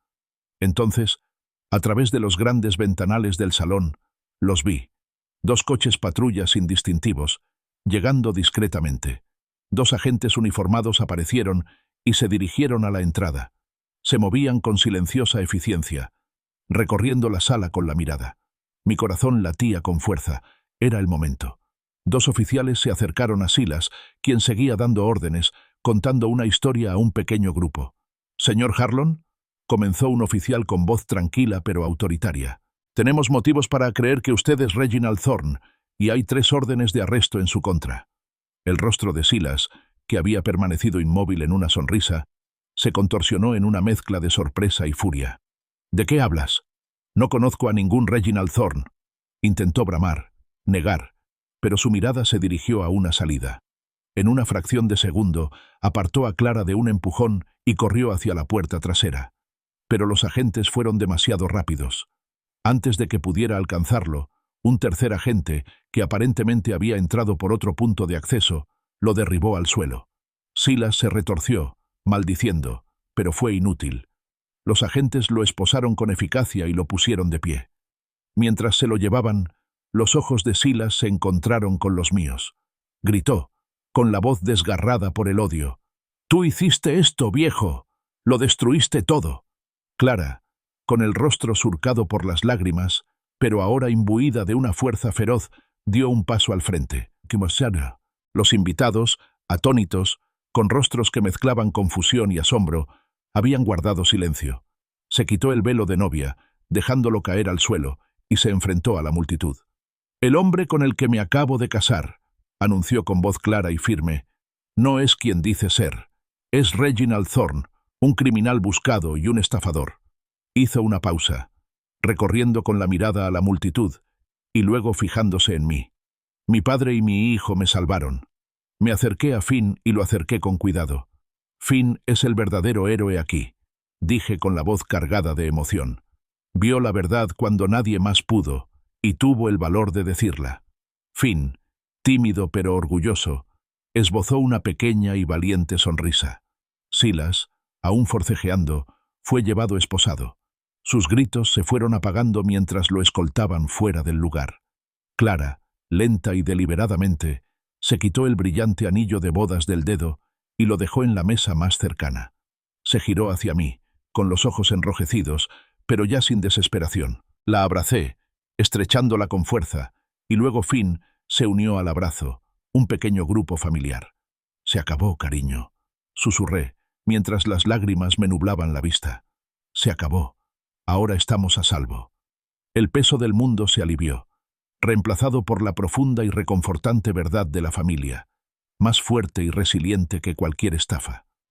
Entonces, a través de los grandes ventanales del salón, los vi. 2 coches patrullas indistintivos, llegando discretamente. 2 agentes uniformados aparecieron y se dirigieron a la entrada. Se movían con silenciosa eficiencia, recorriendo la sala con la mirada. Mi corazón latía con fuerza. Era el momento. 2 oficiales se acercaron a Silas, quien seguía dando órdenes, contando una historia a un pequeño grupo. «Señor Harlon», comenzó un oficial con voz tranquila pero autoritaria. «Tenemos motivos para creer que usted es Reginald Thorne, y hay 3 órdenes de arresto en su contra». El rostro de Silas, que había permanecido inmóvil en una sonrisa, se contorsionó en una mezcla de sorpresa y furia. «¿De qué hablas? No conozco a ningún Reginald Thorne». Intentó bramar, negar, pero su mirada se dirigió a una salida. En una fracción de segundo, apartó a Clara de un empujón y corrió hacia la puerta trasera. Pero los agentes fueron demasiado rápidos. Antes de que pudiera alcanzarlo, un tercer agente, que aparentemente había entrado por otro punto de acceso, lo derribó al suelo. Silas se retorció, maldiciendo, pero fue inútil. Los agentes lo esposaron con eficacia y lo pusieron de pie. Mientras se lo llevaban, los ojos de Silas se encontraron con los míos. Gritó, con la voz desgarrada por el odio. «¡Tú hiciste esto, viejo! ¡Lo destruiste todo!». Clara, con el rostro surcado por las lágrimas, pero ahora imbuida de una fuerza feroz, dio un paso al frente. Los invitados, atónitos, con rostros que mezclaban confusión y asombro, habían guardado silencio. Se quitó el velo de novia, dejándolo caer al suelo, y se enfrentó a la multitud. «El hombre con el que me acabo de casar», anunció con voz clara y firme, «no es quien dice ser. Es Reginald Thorne, un criminal buscado y un estafador». Hizo una pausa. recorriendo con la mirada a la multitud y luego fijándose en mí. Mi padre y mi hijo me salvaron. Me acerqué a Finn y lo acerqué con cuidado. Finn es el verdadero héroe aquí, dije con la voz cargada de emoción. Vio la verdad cuando nadie más pudo y tuvo el valor de decirla. Finn, tímido pero orgulloso, esbozó una pequeña y valiente sonrisa. Silas, aún forcejeando, fue llevado esposado. Sus gritos se fueron apagando mientras lo escoltaban fuera del lugar. Clara, lenta y deliberadamente, se quitó el brillante anillo de bodas del dedo y lo dejó en la mesa más cercana. Se giró hacia mí, con los ojos enrojecidos, pero ya sin desesperación. La abracé, estrechándola con fuerza, y luego Finn se unió al abrazo, un pequeño grupo familiar. Se acabó, cariño, susurré, mientras las lágrimas me nublaban la vista. Se acabó. Ahora estamos a salvo. El peso del mundo se alivió, reemplazado por la profunda y reconfortante verdad de la familia, más fuerte y resiliente que cualquier estafa.